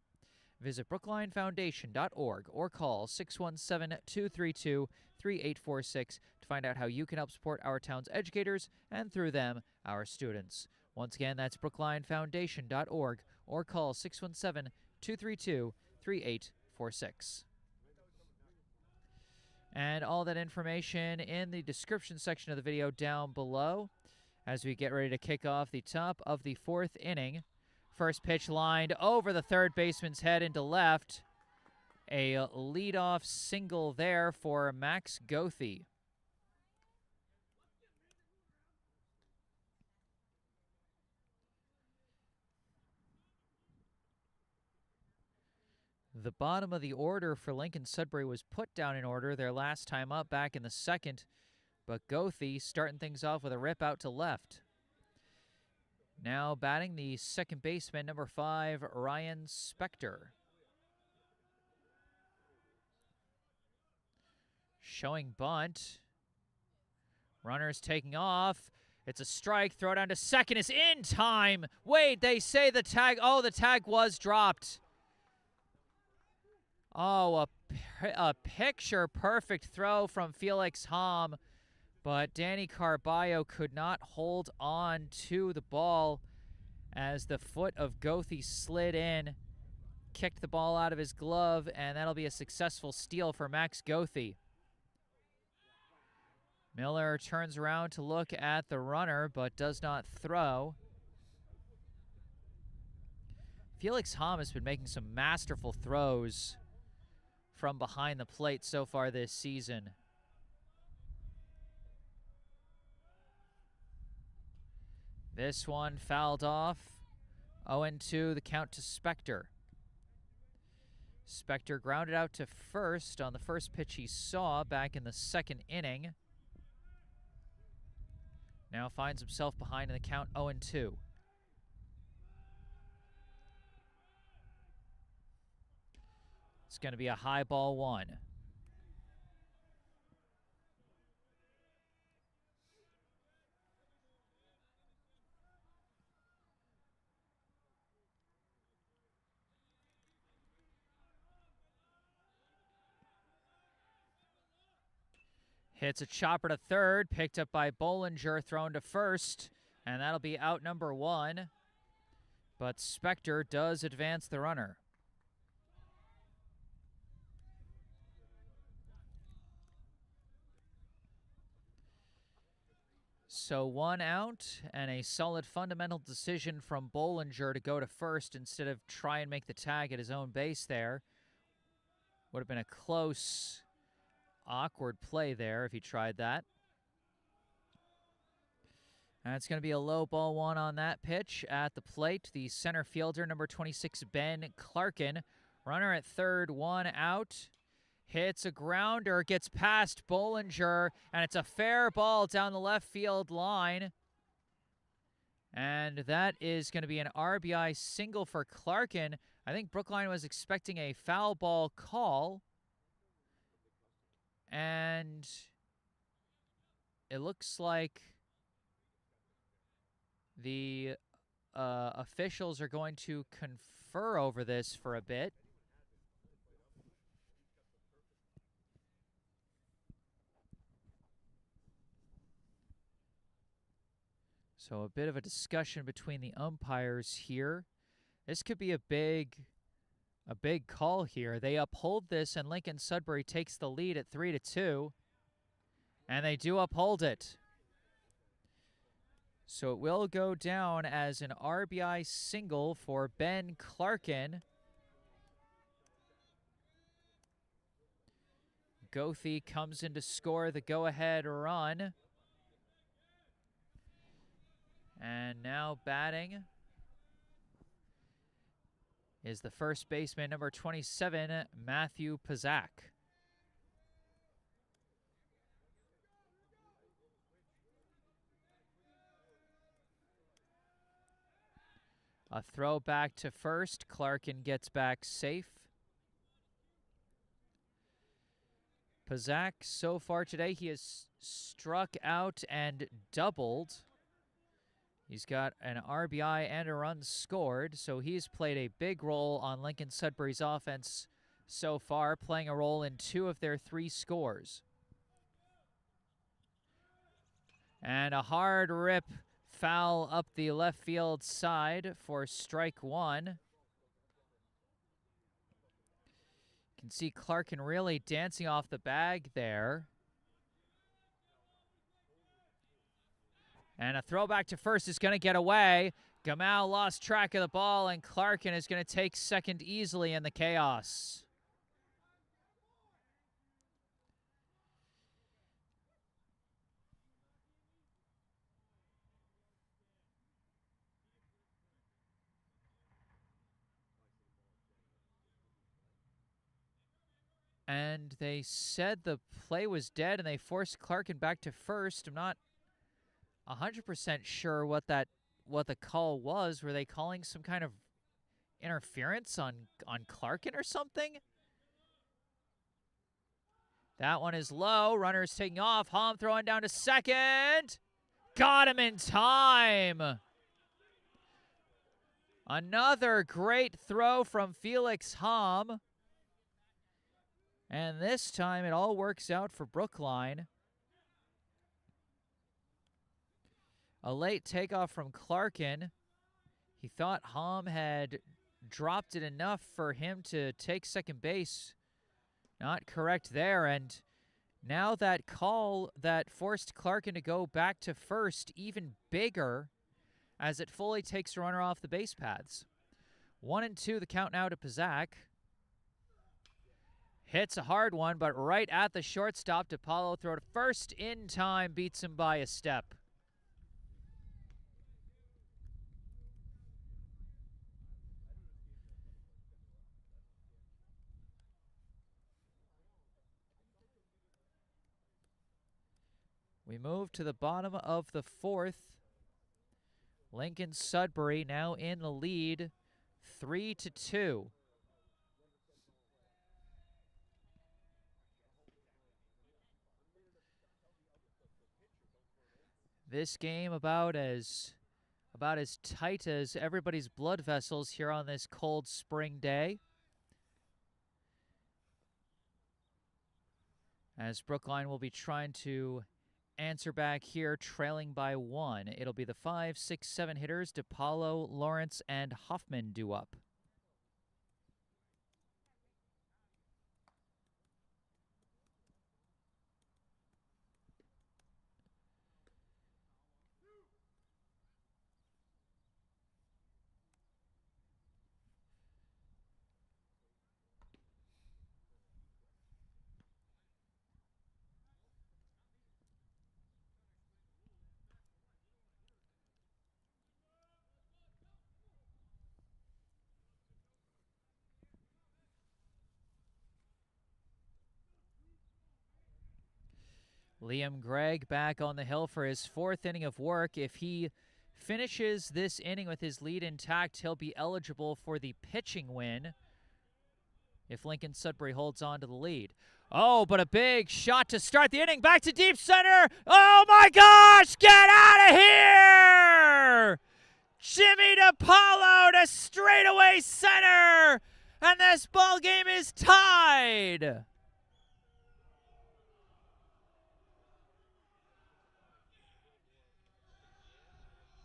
Visit brooklinefoundation.org or call 617-232-3846 to find out how you can help support our town's educators and, through them, our students. Once again, that's brooklinefoundation.org or call 617-232-3846. And all that information in the description section of the video down below as we get ready to kick off the top of the 4th inning. First pitch lined over the third baseman's head into left. A leadoff single there for Max Goethe. The bottom of the order for Lincoln-Sudbury was put down in order their last time up back in the 2nd, but Goethe starting things off with a rip out to left. Now batting the second baseman, number 5, Ryan Spector. Showing bunt. Runners taking off. It's a strike. Throw down to second is in time. Wait, they say the tag. Oh, the tag was dropped. Oh, a picture-perfect throw from Felix Hom, but Danny Carballo could not hold on to the ball as the foot of Goethe slid in, kicked the ball out of his glove, and that'll be a successful steal for Max Goethe. Miller turns around to look at the runner, but does not throw. Felix Hom has been making some masterful throws from behind the plate so far this season. This one fouled off. 0-2 the count to Spector. Spector grounded out to first on the first pitch he saw back in the 2nd inning. Now finds himself behind in the count 0-2. It's going to be a high ball 1. Hits a chopper to third, picked up by Bollinger, thrown to first, and that'll be out number 1. But Spector does advance the runner. So 1 out, and a solid fundamental decision from Bollinger to go to first instead of try and make the tag at his own base there. Would have been a close, awkward play there if he tried that. And it's going to be a low ball 1 on that pitch. At the plate, the center fielder, number 26, Ben Clarkin. Runner at third, 1 out. Hits a grounder, gets past Bollinger, and it's a fair ball down the left field line. And that is going to be an RBI single for Clarkin. I think Brookline was expecting a foul ball call. And it looks like the officials are going to confer over this for a bit. So a bit of a discussion between the umpires here. This could be a big call here. They uphold this, and Lincoln-Sudbury takes the lead at 3-2. And they do uphold it. So it will go down as an RBI single for Ben Clarkin. Goethe comes in to score the go-ahead run. And now batting is the first baseman, number 27, Matthew Pazak. A throw back to first. Clarkin gets back safe. Pazak, so far today, he has struck out and doubled. He's got an RBI and a run scored, so he's played a big role on Lincoln-Sudbury's offense so far, playing a role in 2 of their 3 scores. And a hard rip Foul up the left field side for strike one. You can see Clarkin really dancing off the bag there. And a throwback to first is going to get away. Gamal lost track of the ball, and Clarkin is going to take second easily in the chaos. And they said the play was dead, and they forced Clarkin back to first. I'm not 100% sure what the call was. Were they calling some kind of interference on Clarkin or something? That one is low. Runner's taking off. Hom throwing down to second. Got him in time. Another great throw from Felix Hom. And this time it all works out for Brookline. A late takeoff from Clarkin. He thought Hom had dropped it enough for him to take second base. Not correct there. And now that call that forced Clarkin to go back to first, even bigger, as it fully takes the runner off the base paths. 1-2 the count now to Pazak. Hits a hard one, but right at the shortstop. DiPaolo throw to first in time, beats him by a step. We move to the bottom of the fourth. Lincoln-Sudbury now in the lead, 3-2. This game about as tight as everybody's blood vessels here on this cold spring day. As Brookline will be trying to answer back here, trailing by one. It'll be the 5, 6, 7 hitters. DiPaolo, Lawrence, and Hoffman due up. Liam Gregg back on the hill for his fourth inning of work. If he finishes this inning with his lead intact, he'll be eligible for the pitching win if Lincoln-Sudbury holds on to the lead. Oh, but a big shot to start the inning. Back to deep center. Oh, my gosh. Get out of here. Jimmy DiPaolo to straightaway center. And this ball game is tied.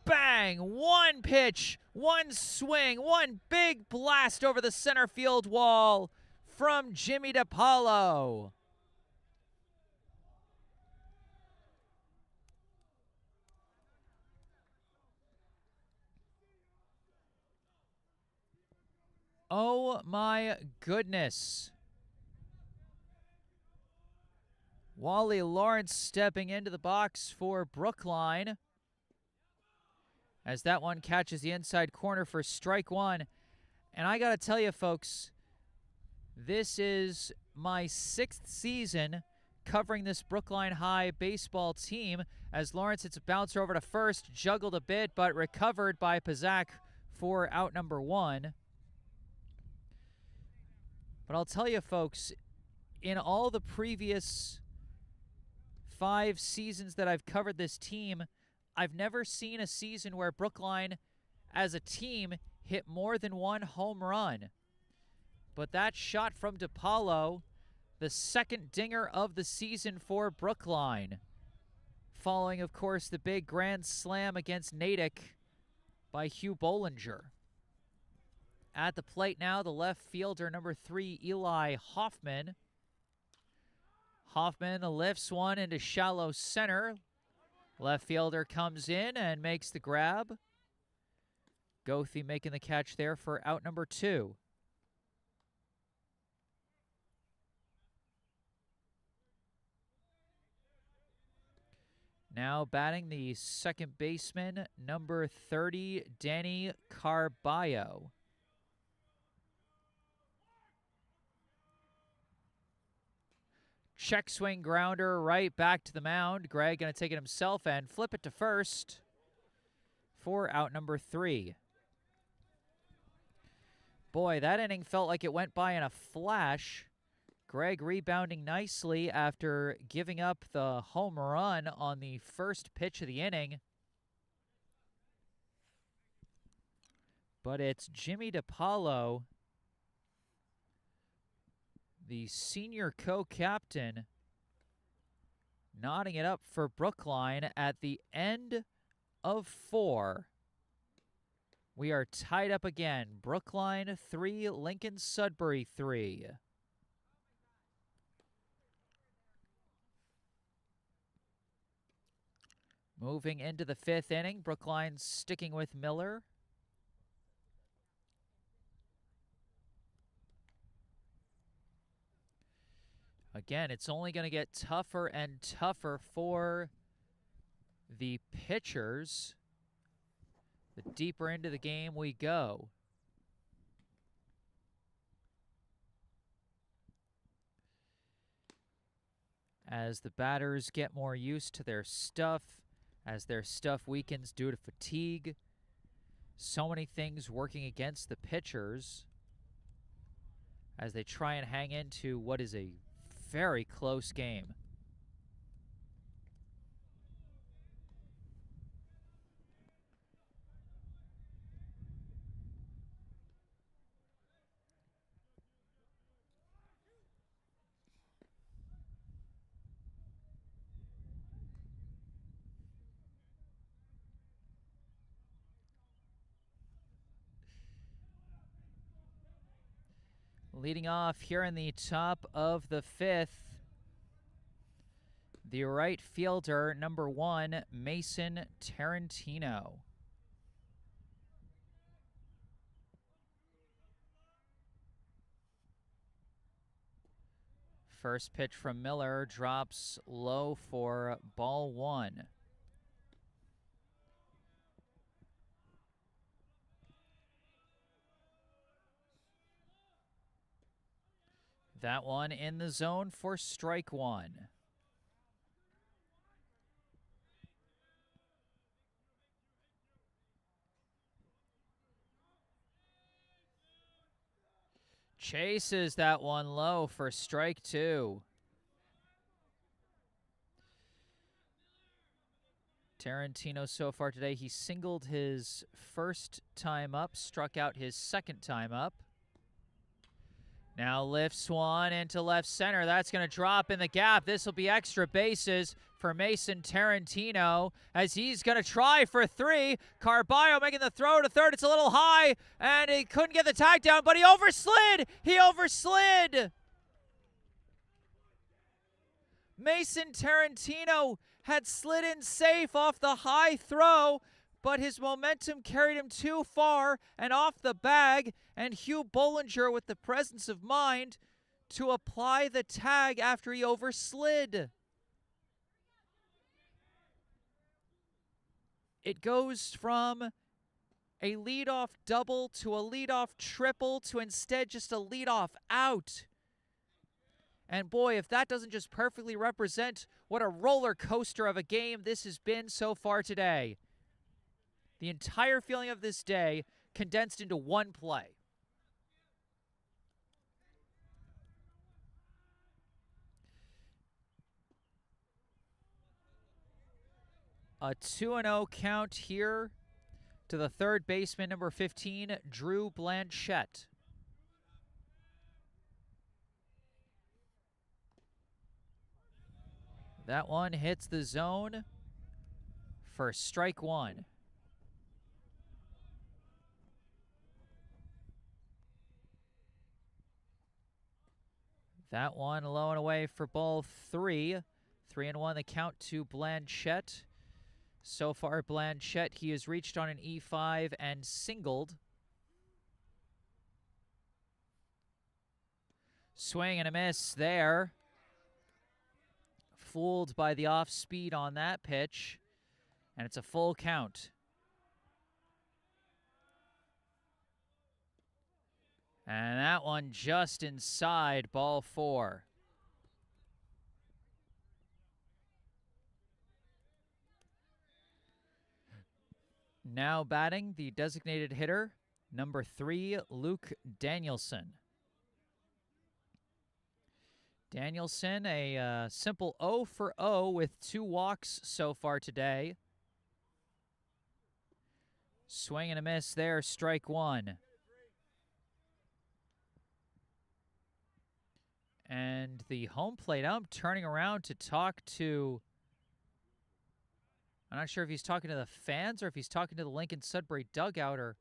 Bang! One pitch, one swing, one big blast over the center field wall from Jimmy DiPaolo. Oh my goodness. Wally Lawrence stepping into the box for Brookline, as that one catches the inside corner for strike one. And I got to tell you, folks, this is my 6th season covering this Brookline High baseball team, as Lawrence hits a bouncer over to first, juggled a bit, but recovered by Pazak for out number 1. But I'll tell you, folks, in all the previous 5 seasons that I've covered this team, I've never seen a season where Brookline, as a team, hit more than one home run. But that shot from DiPaolo, the second dinger of the season for Brookline. following, of course, the big grand slam against Natick by Hugh Bollinger. At the plate now, the left fielder, number 3, Eli Hoffman. Hoffman lifts one into shallow center. Left fielder comes in and makes the grab. Goethe making the catch there for out number 2. Now batting the second baseman, number 30, Danny Carballo. Check swing grounder right back to the mound. Greg going to take it himself and flip it to first for out number 3. Boy, that inning felt like it went by in a flash. Greg rebounding nicely after giving up the home run on the first pitch of the inning. But it's Jimmy DiPaolo, the senior co-captain, knotting it up for Brookline at the end of 4. We are tied up again. Brookline 3, Lincoln-Sudbury 3. Moving into the 5th inning, Brookline sticking with Miller. Again, it's only going to get tougher and tougher for the pitchers the deeper into the game we go. As the batters get more used to their stuff, as their stuff weakens due to fatigue, so many things working against the pitchers as they try and hang into what is a very close game. Leading off here in the top of the 5th, the right fielder, number 1, Mason Tarantino. First pitch from Miller drops low for ball 1. That one in the zone for strike 1. Chases that one low for strike 2. Tarantino so far today, he singled his first time up, struck out his second time up. Now lifts one into left center. That's going to drop in the gap. This will be extra bases for Mason Tarantino as he's going to try for 3. Carballo making the throw to third. It's a little high, and he couldn't get the tag down, but he overslid. He overslid. Mason Tarantino had slid in safe off the high throw, but his momentum carried him too far and off the bag, and Hugh Bollinger with the presence of mind to apply the tag after he overslid. It goes from a leadoff double to a leadoff triple to instead just a leadoff out. And boy, if that doesn't just perfectly represent what a roller coaster of a game this has been so far today. The entire feeling of this day condensed into one play. A 2-0 count here to the third baseman, number 15, Drew Blanchette. That one hits the zone for strike one. That one low and away for ball three. 3-1 the count to Blanchette. So far, Blanchette, he has reached on an E5 and singled. Swing and a miss there. Fooled by the off speed on that pitch. And it's a full count. And that one just inside ball four. Now batting, the designated hitter, number 3, Luke Danielson. Danielson, a simple 0 for 0 with 2 walks so far today. Swing and a miss there, strike one. And the home plate ump turning around to talk to, I'm not sure if he's talking to the fans or if he's talking to the Lincoln-Sudbury dugout, or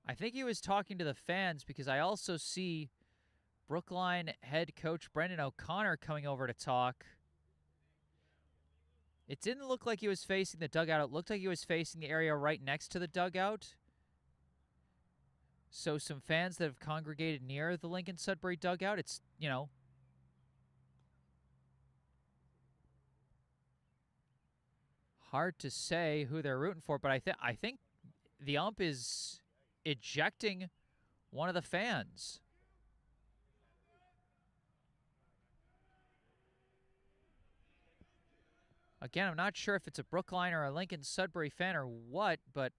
I think he was talking to the fans, because I also see Brookline head coach Brendan O'Connor coming over to talk. It didn't look like he was facing the dugout. It looked like he was facing the area right next to the dugout. So some fans that have congregated near the Lincoln-Sudbury dugout, it's, you know, hard to say who they're rooting for, but I think the ump is ejecting one of the fans. Again, I'm not sure if it's a Brookline or a Lincoln-Sudbury fan or what, but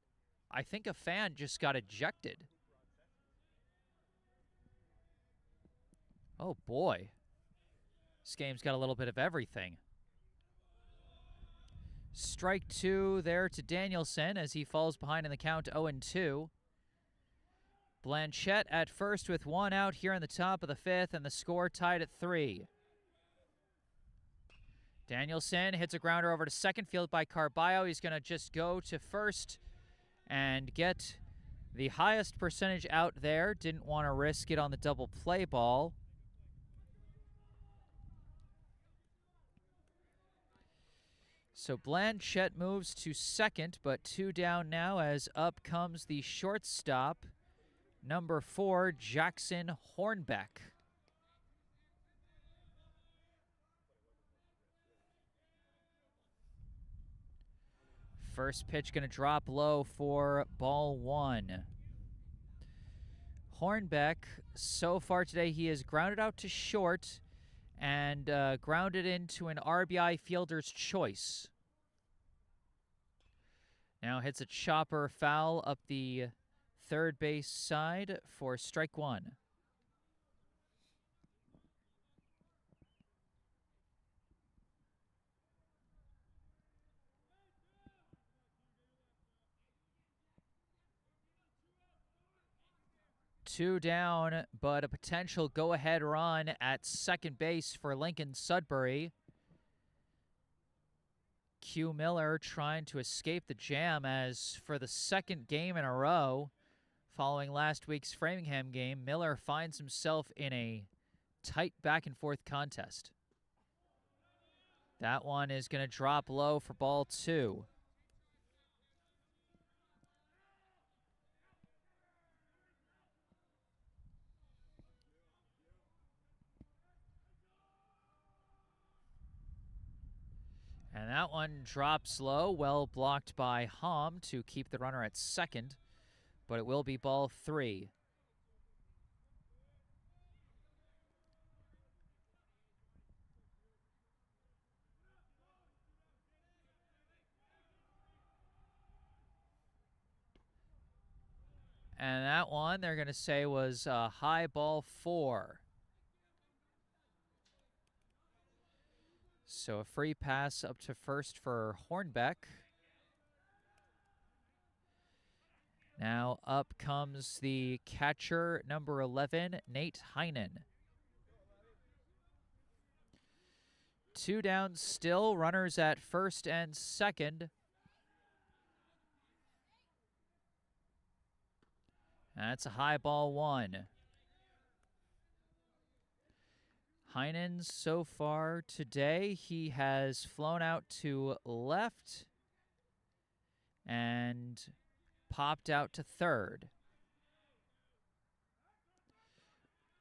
I think a fan just got ejected. Oh, boy. This game's got a little bit of everything. Strike two there to Danielson as he falls behind in the count 0-2. Blanchette at first with 1 out here in the top of the 5th, and the score tied at 3. Danielson hits a grounder over to second, field by Carballo. He's going to just go to first and get the highest percentage out there. Didn't want to risk it on the double play ball. So Blanchette moves to second, but 2 down now as up comes the shortstop, number 4, Jackson Hornbeck. First pitch going to drop low for ball 1. Hornbeck, so far today, he has grounded out to short and grounded into an RBI fielder's choice. Now hits a chopper foul up the third base side for strike one. Two down, but a potential go-ahead run at second base for Lincoln-Sudbury. Q Miller trying to escape the jam, as for the second game in a row following last week's Framingham game, Miller finds himself in a tight back-and-forth contest. That one is going to drop low for ball 2. And that one drops low, well blocked by Hom to keep the runner at second, but it will be ball 3. And that one they're going to say was high ball 4. So a free pass up to first for Hornbeck. Now up comes the catcher, number 11, Nate Heinen. 2 down still, runners at first and second. That's a high ball one. Heinen, so far today, he has flown out to left and popped out to third.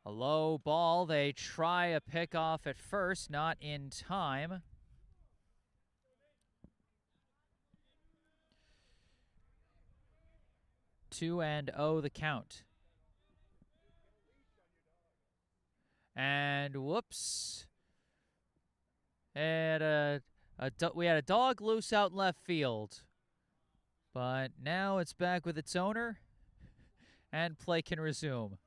A low ball. They try a pickoff at first, not in time. Two and oh the count. And whoops. We had a dog loose out in left field. But now it's back with its owner, and play can resume.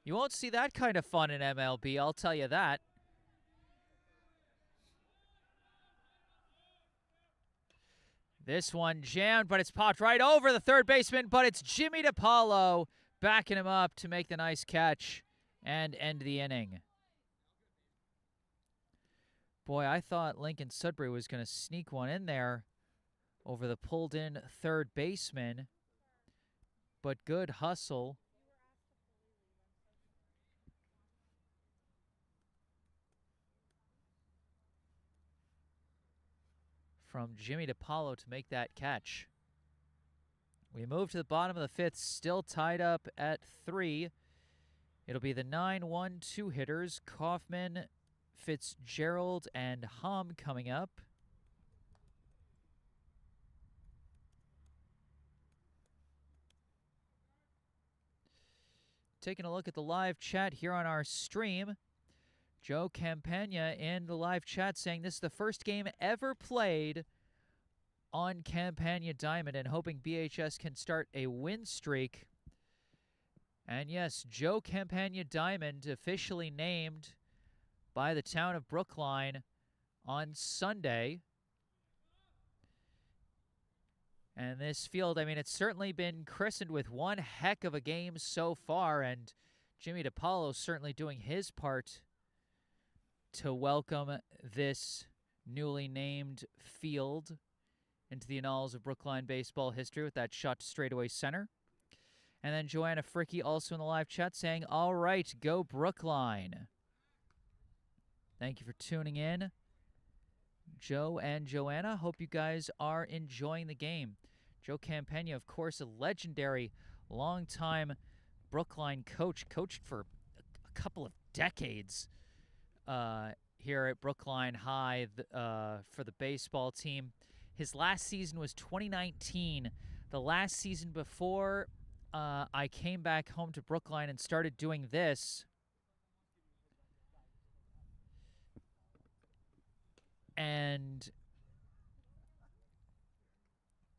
You won't see that kind of fun in MLB, I'll tell you that. This one jammed, but it's popped right over the third baseman, but it's Jimmy DiPaolo backing him up to make the nice catch and end the inning. Boy, I thought Lincoln-Sudbury was going to sneak one in there over the pulled-in third baseman, but good hustle. From Jimmy DiPaolo to make that catch. We move to the bottom of the fifth, still tied up at 3. It'll be the 9-1-2 hitters, Kaufman, Fitzgerald, and Hum coming up. Taking a look at the live chat here on our stream. Joe Campagna in the live chat saying this is the first game ever played on Campagna Diamond and hoping BHS can start a win streak. And yes, Joe Campagna Diamond officially named by the town of Brookline on Sunday. And this field, I mean, it's certainly been christened with one heck of a game so far, and Jimmy DiPaolo certainly doing his part to welcome this newly named field into the annals of Brookline baseball history with that shot to straightaway center. And then Joanna Fricky also in the live chat saying, all right, go Brookline. Thank you for tuning in, Joe and Joanna. Hope you guys are enjoying the game. Joe Campagna, of course, a legendary longtime Brookline coach, coached for a couple of decades here at Brookline High for the baseball team. His last season was 2019. The last season before I came back home to Brookline and started doing this. And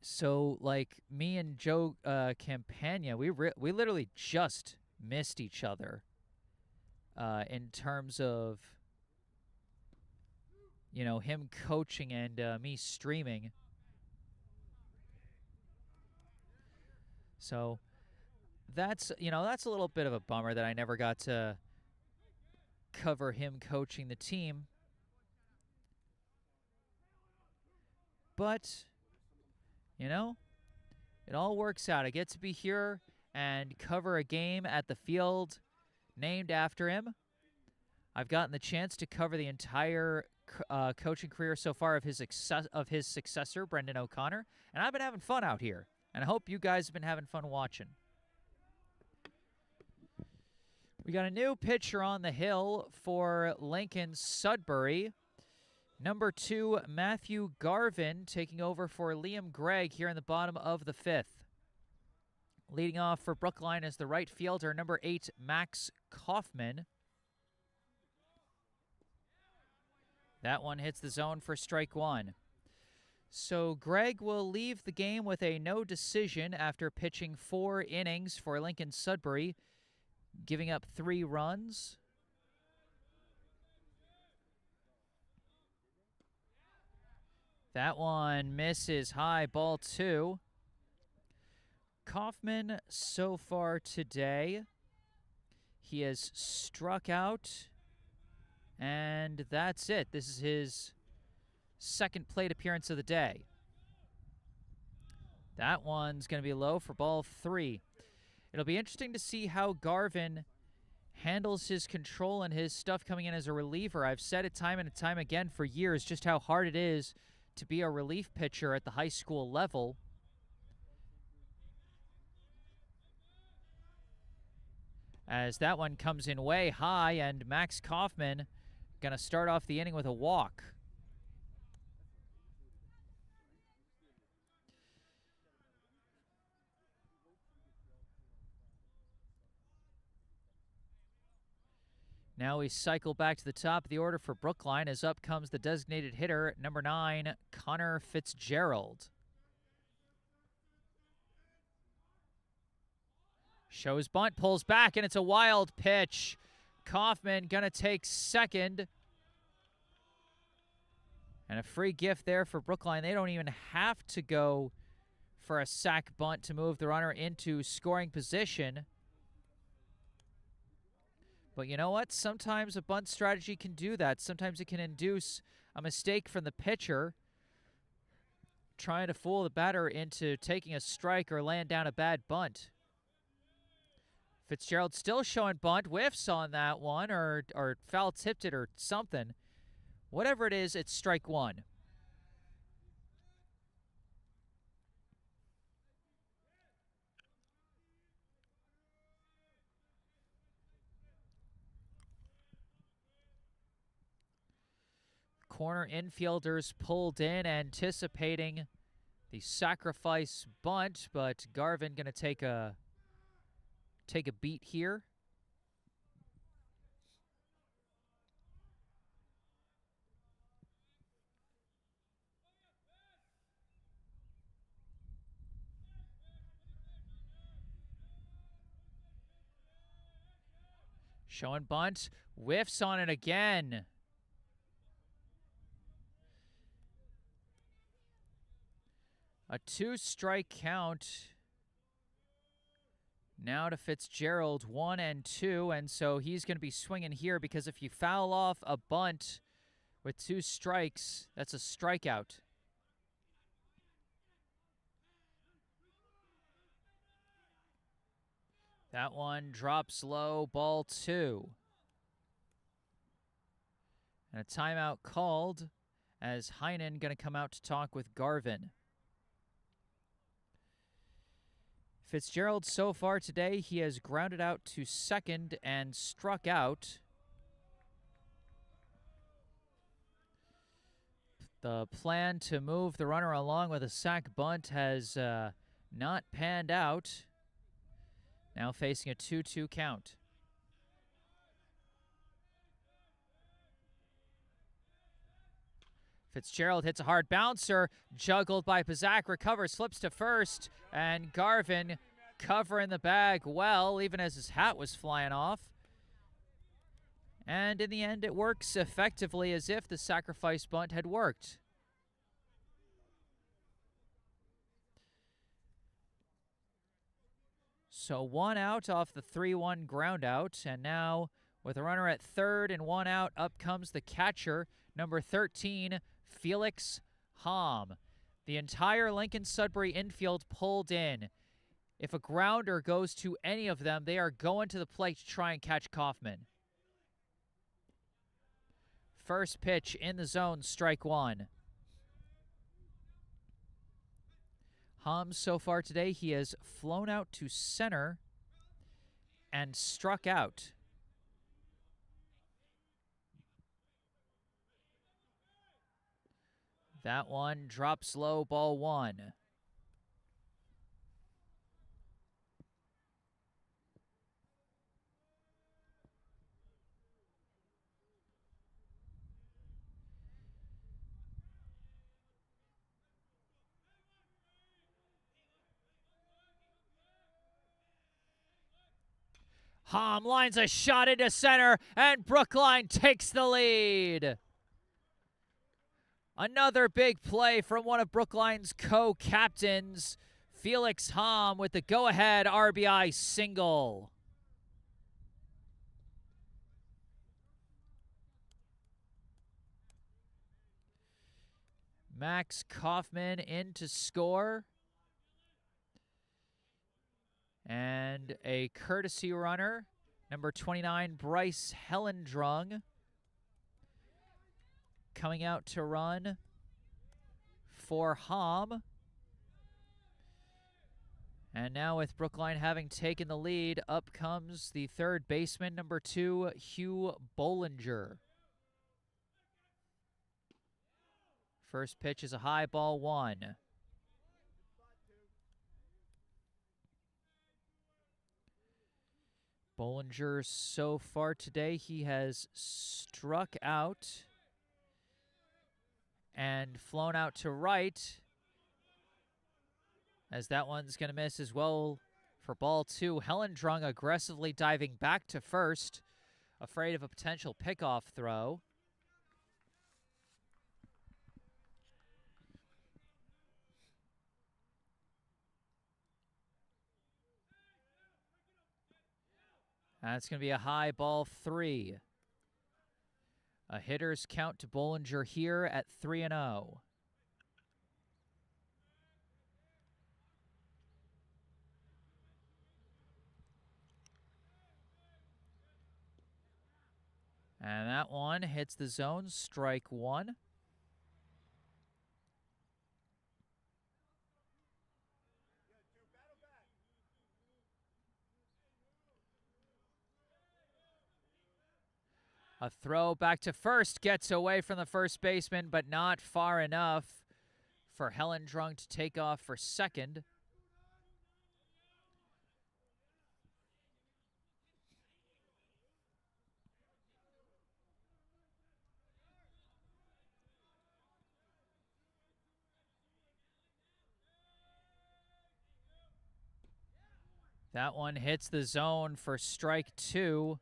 so, like, me and Joe Campagna, we literally just missed each other in terms of, you know, him coaching and me streaming. So that's, you know, that's a little bit of a bummer that I never got to cover him coaching the team. But, you know, it all works out. I get to be here and cover a game at the field named after him. I've gotten the chance to cover the entire coaching career so far of his successor, Brendan O'Connor, and I've been having fun out here, and I hope you guys have been having fun watching. We got a new pitcher on the hill for Lincoln-Sudbury. Number 2, Matthew Garvin, taking over for Liam Gregg here in the bottom of the 5th. Leading off for Brookline is the right fielder, number 8, Max Kaufman. That one hits the zone for strike 1. So Gregg will leave the game with a no decision after pitching 4 innings for Lincoln-Sudbury, giving up 3 runs. That one misses high, ball 2. Kaufman so far today, he has struck out, and that's it. This is his second plate appearance of the day. That one's going to be low for ball 3. It'll be interesting to see how Garvin handles his control and his stuff coming in as a reliever. I've said it time and time again for years just how hard it is to be a relief pitcher at the high school level. As that one comes in way high, and Max Kaufman going to start off the inning with a walk. Now we cycle back to the top of the order for Brookline, as up comes the designated hitter, number 9, Connor Fitzgerald. Shows bunt, pulls back, and it's a wild pitch. Kaufman gonna take second. And a free gift there for Brookline. They don't even have to go for a sac bunt to move the runner into scoring position. But you know what? Sometimes a bunt strategy can do that. Sometimes it can induce a mistake from the pitcher trying to fool the batter into taking a strike or laying down a bad bunt. Fitzgerald still showing bunt, whiffs on that one, or foul tipped it or something. Whatever it is, it's strike 1. Corner infielders pulled in, anticipating the sacrifice bunt, but Garvin going to take a beat here. Showing bunt, whiffs on it again. A 2-strike count. Now to Fitzgerald, 1 and 2, and so he's going to be swinging here because if you foul off a bunt with 2 strikes, that's a strikeout. That one drops low, ball 2. And a timeout called as Heinen going to come out to talk with Garvin. Fitzgerald so far today, he has grounded out to second and struck out. The plan to move the runner along with a sac bunt has not panned out. Now facing a 2-2 count. Fitzgerald hits a hard bouncer, juggled by Pazak, recovers, slips to first, and Garvin covering the bag well, even as his hat was flying off. And in the end, it works effectively as if the sacrifice bunt had worked. So 1 out off the 3-1 ground out, and now with a runner at third and 1 out, up comes the catcher, number 13, Felix Hom. The entire Lincoln-Sudbury infield pulled in. If a grounder goes to any of them, they are going to the plate to try and catch Kaufman. First pitch in the zone, strike 1. Hom so far today, he has flown out to center and struck out. That one drops low, ball 1. Hom lines a shot into center, and Brookline takes the lead. Another big play from one of Brookline's co-captains, Felix Hom, with the go-ahead RBI single. Max Kaufman in to score. And a courtesy runner, number 29, Bryce Hellendrung, coming out to run for Hom. And now with Brookline having taken the lead, up comes the third baseman, number 2, Hugh Bollinger. First pitch is a high ball 1. Bollinger, so far today, he has struck out and flown out to right, as that one's going to miss as well for ball 2. Hellendrung aggressively diving back to first, afraid of a potential pickoff throw. That's going to be a high ball 3. A hitter's count to Bollinger here at 3-0. And that one hits the zone, strike 1. A throw back to first gets away from the first baseman, but not far enough for Hellendrung to take off for second. That one hits the zone for strike 2.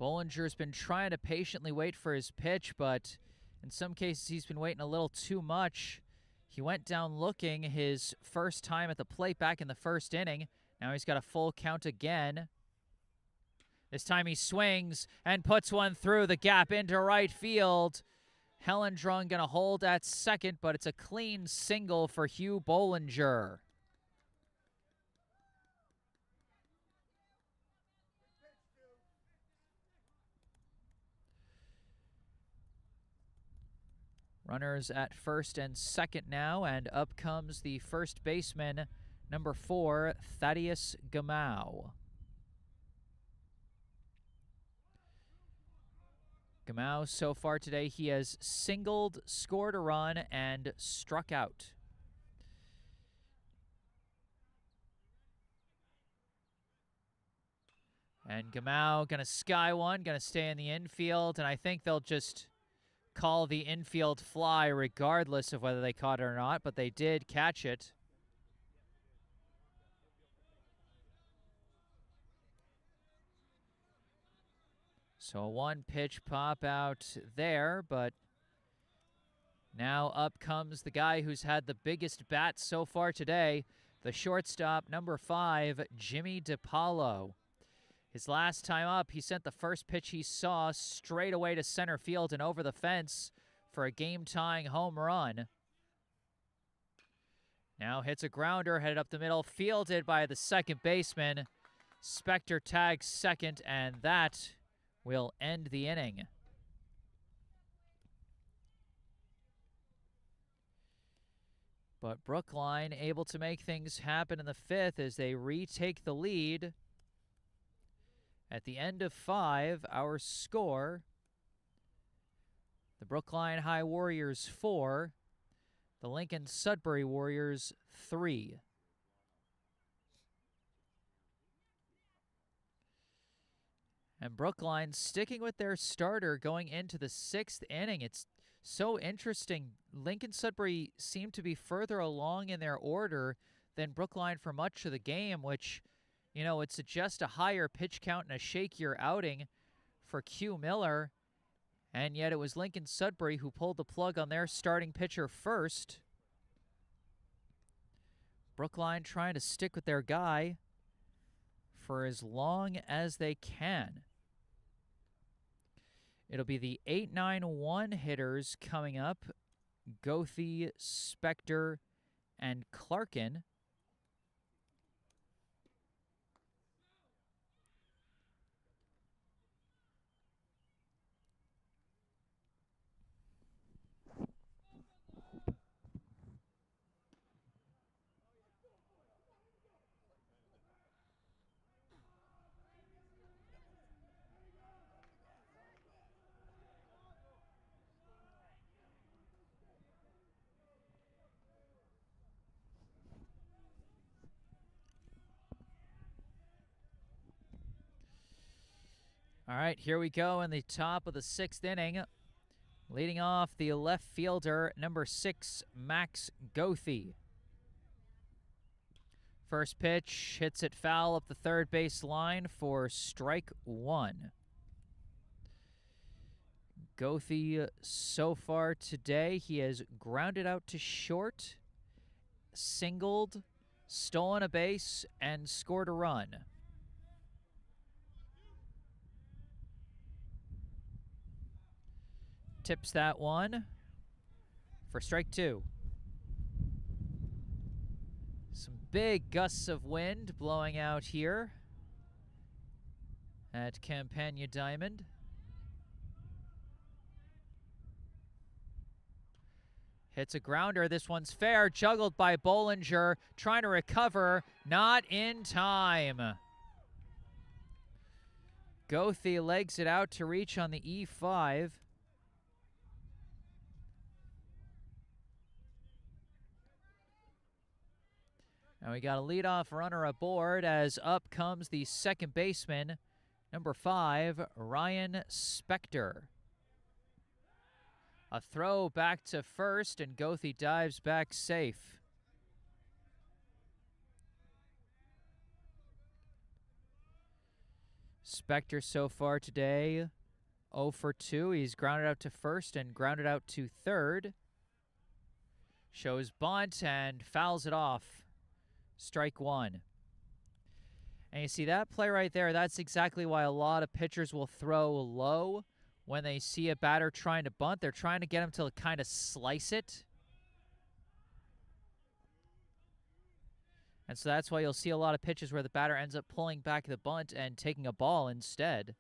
Bollinger's been trying to patiently wait for his pitch, but in some cases he's been waiting a little too much. He went down looking his first time at the plate back in the first inning. Now he's got a full count again. This time he swings and puts one through the gap into right field. Hellendrung going to hold at second, but it's a clean single for Hugh Bollinger. Runners at first and second now, and up comes the first baseman, number 4, Thaddeus Gamau. Gamau, so far today, he has singled, scored a run, and struck out. And Gamau going to sky one, going to stay in the infield, and I think they'll just call the infield fly regardless of whether they caught it or not, but they did catch it. So a one-pitch pop out there, but now up comes the guy who's had the biggest bat so far today, the shortstop, number 5, Jimmy DiPaolo. His last time up, he sent the first pitch he saw straight away to center field and over the fence for a game-tying home run. Now hits a grounder, headed up the middle, fielded by the second baseman. Spector tags second, and that will end the inning. But Brookline able to make things happen in the 5th as they retake the lead. At the end of 5, our score, the Brookline High Warriors 4, the Lincoln-Sudbury Warriors 3. And Brookline sticking with their starter going into the 6th inning. It's so interesting. Lincoln-Sudbury seemed to be further along in their order than Brookline for much of the game, which, you know, would suggest a higher pitch count and a shakier outing for Q Miller. And yet it was Lincoln-Sudbury who pulled the plug on their starting pitcher first. Brookline trying to stick with their guy for as long as they can. It'll be the 8-9-1 hitters coming up. Goethe, Spector, and Clarkin. All right, here we go in the top of the 6th inning. Leading off, the left fielder, number 6, Max Goethe. First pitch, hits it foul up the third base line for strike 1. Goethe, so far today, he has grounded out to short, singled, stolen a base, and scored a run. Tips that one for strike 2. Some big gusts of wind blowing out here at Campagna Diamond. Hits a grounder. This one's fair. Juggled by Bollinger. Trying to recover. Not in time. Goethe legs it out to reach on the E5. And we got a leadoff runner aboard as up comes the second baseman, number 5, Ryan Spector. A throw back to first, and Goethe dives back safe. Spector so far today, 0 for 2. He's grounded out to first and grounded out to third. Shows bunt and fouls it off. Strike 1. And you see that play right there, that's exactly why a lot of pitchers will throw low when they see a batter trying to bunt. They're trying to get him to kind of slice it. And so that's why you'll see a lot of pitches where the batter ends up pulling back the bunt and taking a ball instead.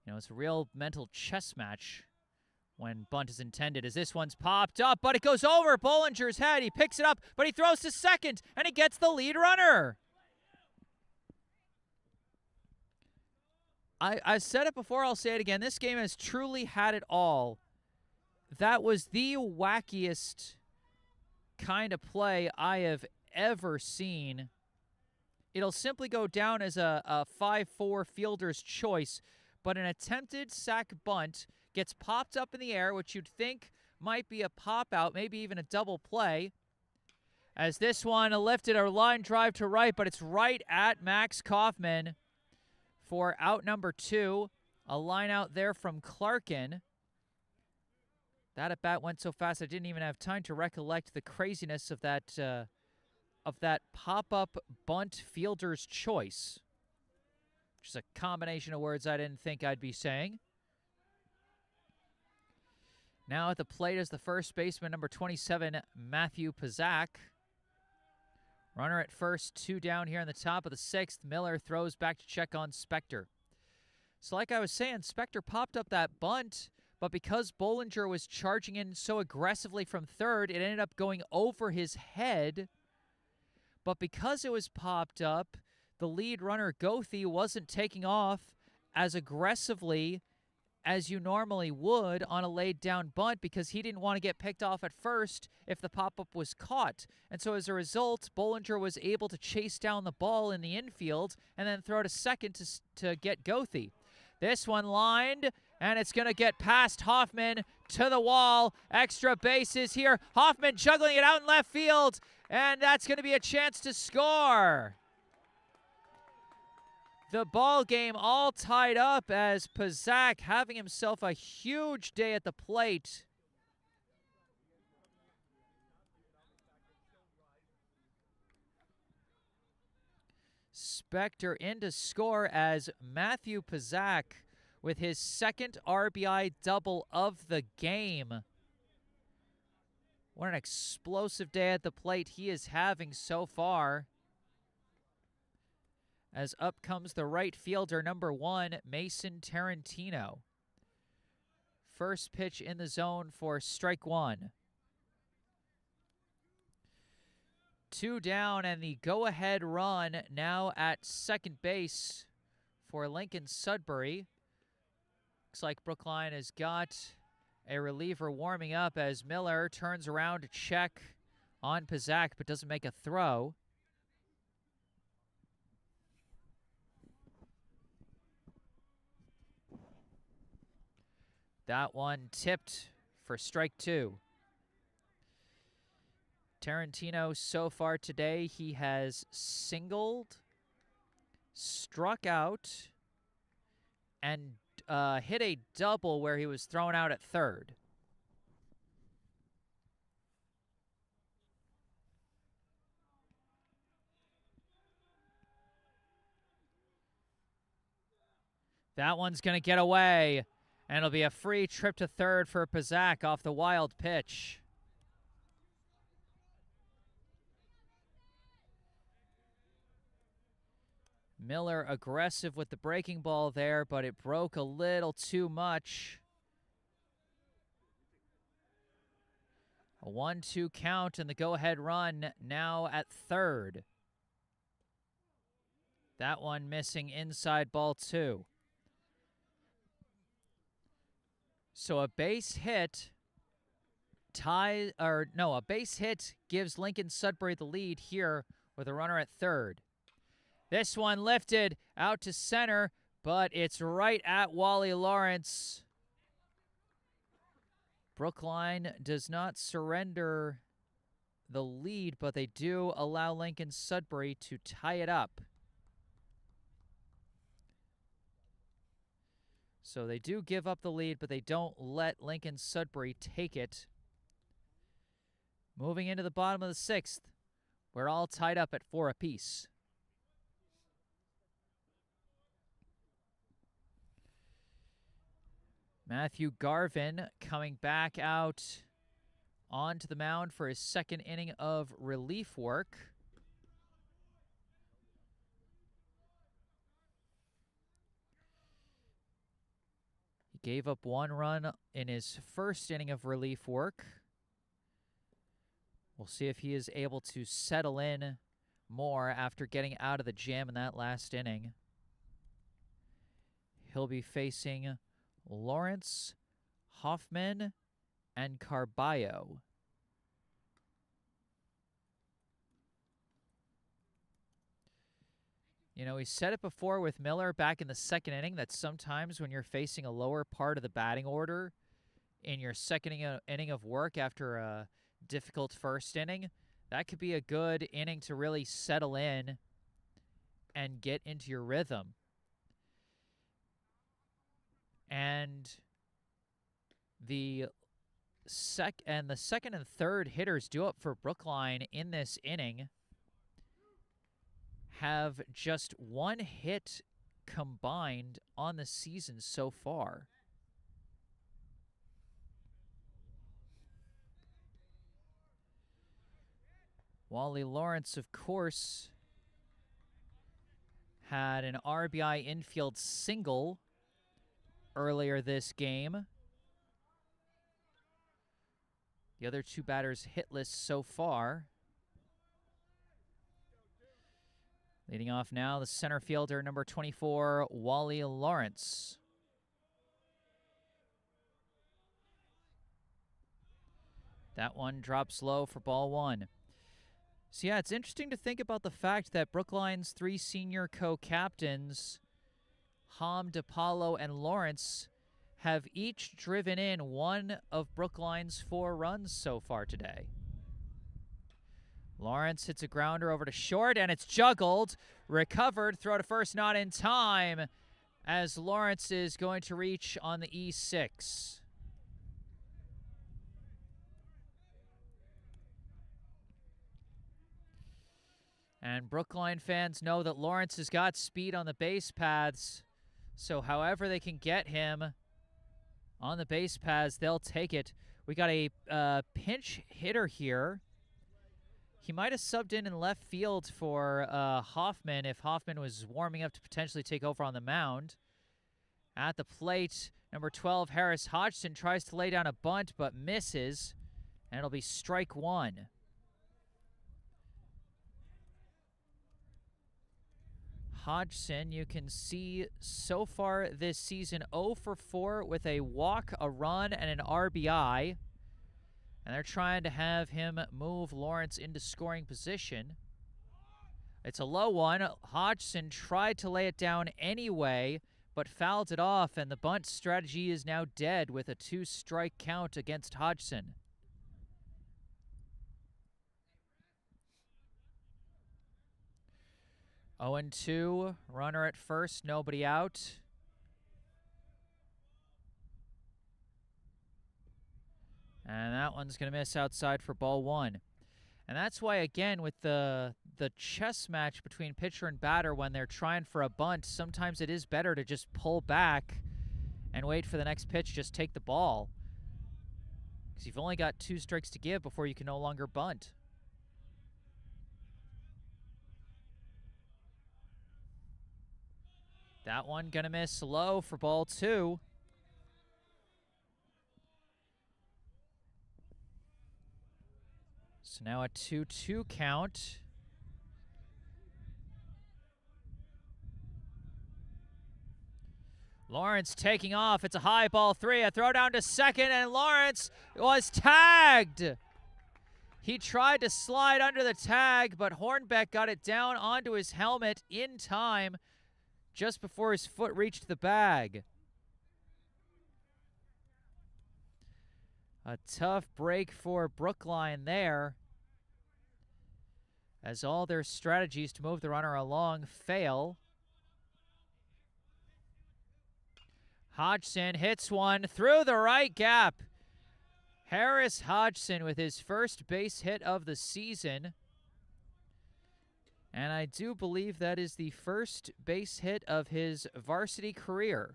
You know, it's a real mental chess match when bunt is intended, as this one's popped up, but it goes over Bollinger's head. He picks it up, but he throws to second, and he gets the lead runner. I said it before, I'll say it again. This game has truly had it all. That was the wackiest kind of play I have ever seen. It'll simply go down as a 5-4 fielder's choice, but an attempted sac bunt gets popped up in the air, which you'd think might be a pop-out, maybe even a double play. As this one lifted a line drive to right, but it's right at Max Kaufman for out number 2. A line out there from Clarkin. That at-bat went so fast I didn't even have time to recollect the craziness of that pop-up bunt fielder's choice. Which is a combination of words I didn't think I'd be saying. Now at the plate is the first baseman, number 27, Matthew Pazak. Runner at first, 2 down here in the top of the 6th. Miller throws back to check on Spector. So like I was saying, Spector popped up that bunt, but because Bollinger was charging in so aggressively from third, it ended up going over his head. But because it was popped up, the lead runner, Goethe, wasn't taking off as aggressively as you normally would on a laid-down bunt because he didn't want to get picked off at first if the pop-up was caught. And so as a result, Bollinger was able to chase down the ball in the infield and then throw to second to get Goethe. This one lined, and it's going to get past Hoffman to the wall. Extra bases here. Hoffman juggling it out in left field, and that's going to be a chance to score. The ball game all tied up as Pazak having himself a huge day at the plate. Spector in to score as Matthew Pazak with his second RBI double of the game. What an explosive day at the plate he is having so far. As up comes the right fielder, number 1, Mason Tarantino. First pitch in the zone for strike 1. 2 down, and the go-ahead run now at second base for Lincoln-Sudbury. Looks like Brookline has got a reliever warming up as Miller turns around to check on Pazak, but doesn't make a throw. That one tipped for strike 2. Tarantino so far today, he has singled, struck out, and hit a double where he was thrown out at third. That one's going to get away, and it'll be a free trip to third for Pazak off the wild pitch. Miller aggressive with the breaking ball there, but it broke a little too much. A 1-2 count and the go-ahead run now at third. That one missing inside ball 2. So a base hit a base hit gives Lincoln-Sudbury the lead here with a runner at third. This one lifted out to center, but it's right at Wally Lawrence. Brookline does not surrender the lead, but they do allow Lincoln-Sudbury to tie it up. So they do give up the lead, but they don't let Lincoln-Sudbury take it. Moving into the bottom of the 6th, we're all tied up at 4 apiece. Matthew Garvin coming back out onto the mound for his second inning of relief work. He gave up 1 run in his first inning of relief work. We'll see if he is able to settle in more after getting out of the jam in that last inning. He'll be facing Lawrence, Hoffman, and Carballo. You know, we said it before with Miller back in the second inning that sometimes when you're facing a lower part of the batting order in your second inning of work after a difficult first inning, that could be a good inning to really settle in and get into your rhythm. And the second and third hitters due up for Brookline in this inning have just 1 hit combined on the season so far. Wally Lawrence, of course, had an RBI infield single earlier this game. The other 2 batters hitless so far. Leading off now, the center fielder, number 24, Wally Lawrence. That one drops low for ball 1. So yeah, it's interesting to think about the fact that Brookline's 3 senior co-captains, Ham, DePaulo, and Lawrence, have each driven in 1 of Brookline's 4 runs so far today. Lawrence hits a grounder over to short, and it's juggled. Recovered, throw to first, not in time, as Lawrence is going to reach on the E6. And Brookline fans know that Lawrence has got speed on the base paths, so however they can get him on the base paths, they'll take it. We got a pinch hitter here. He might have subbed in left field for Hoffman if Hoffman was warming up to potentially take over on the mound. At the plate, number 12, Harris Hodgson tries to lay down a bunt but misses, and it'll be strike 1. Hodgson, you can see so far this season 0 for 4 with a walk, a run, and an RBI. And they're trying to have him move Lawrence into scoring position. It's a low one. Hodgson tried to lay it down anyway, but fouled it off, and the bunt strategy is now dead with a 2-strike count against Hodgson. Oh and 2, runner at first, nobody out. And that one's going to miss outside for ball 1. And that's why, again, with the chess match between pitcher and batter when they're trying for a bunt, sometimes it is better to just pull back and wait for the next pitch, just take the ball. Because you've only got 2 strikes to give before you can no longer bunt. That one going to miss low for ball 2. So now a 2-2 count. Lawrence taking off. It's a high ball 3. A throw down to second, and Lawrence was tagged. He tried to slide under the tag, but Hornbeck got it down onto his helmet in time just before his foot reached the bag. A tough break for Brookline there, as all their strategies to move the runner along fail. Hodgson hits one through the right gap. Harris Hodgson with his first base hit of the season. And I do believe that is the first base hit of his varsity career.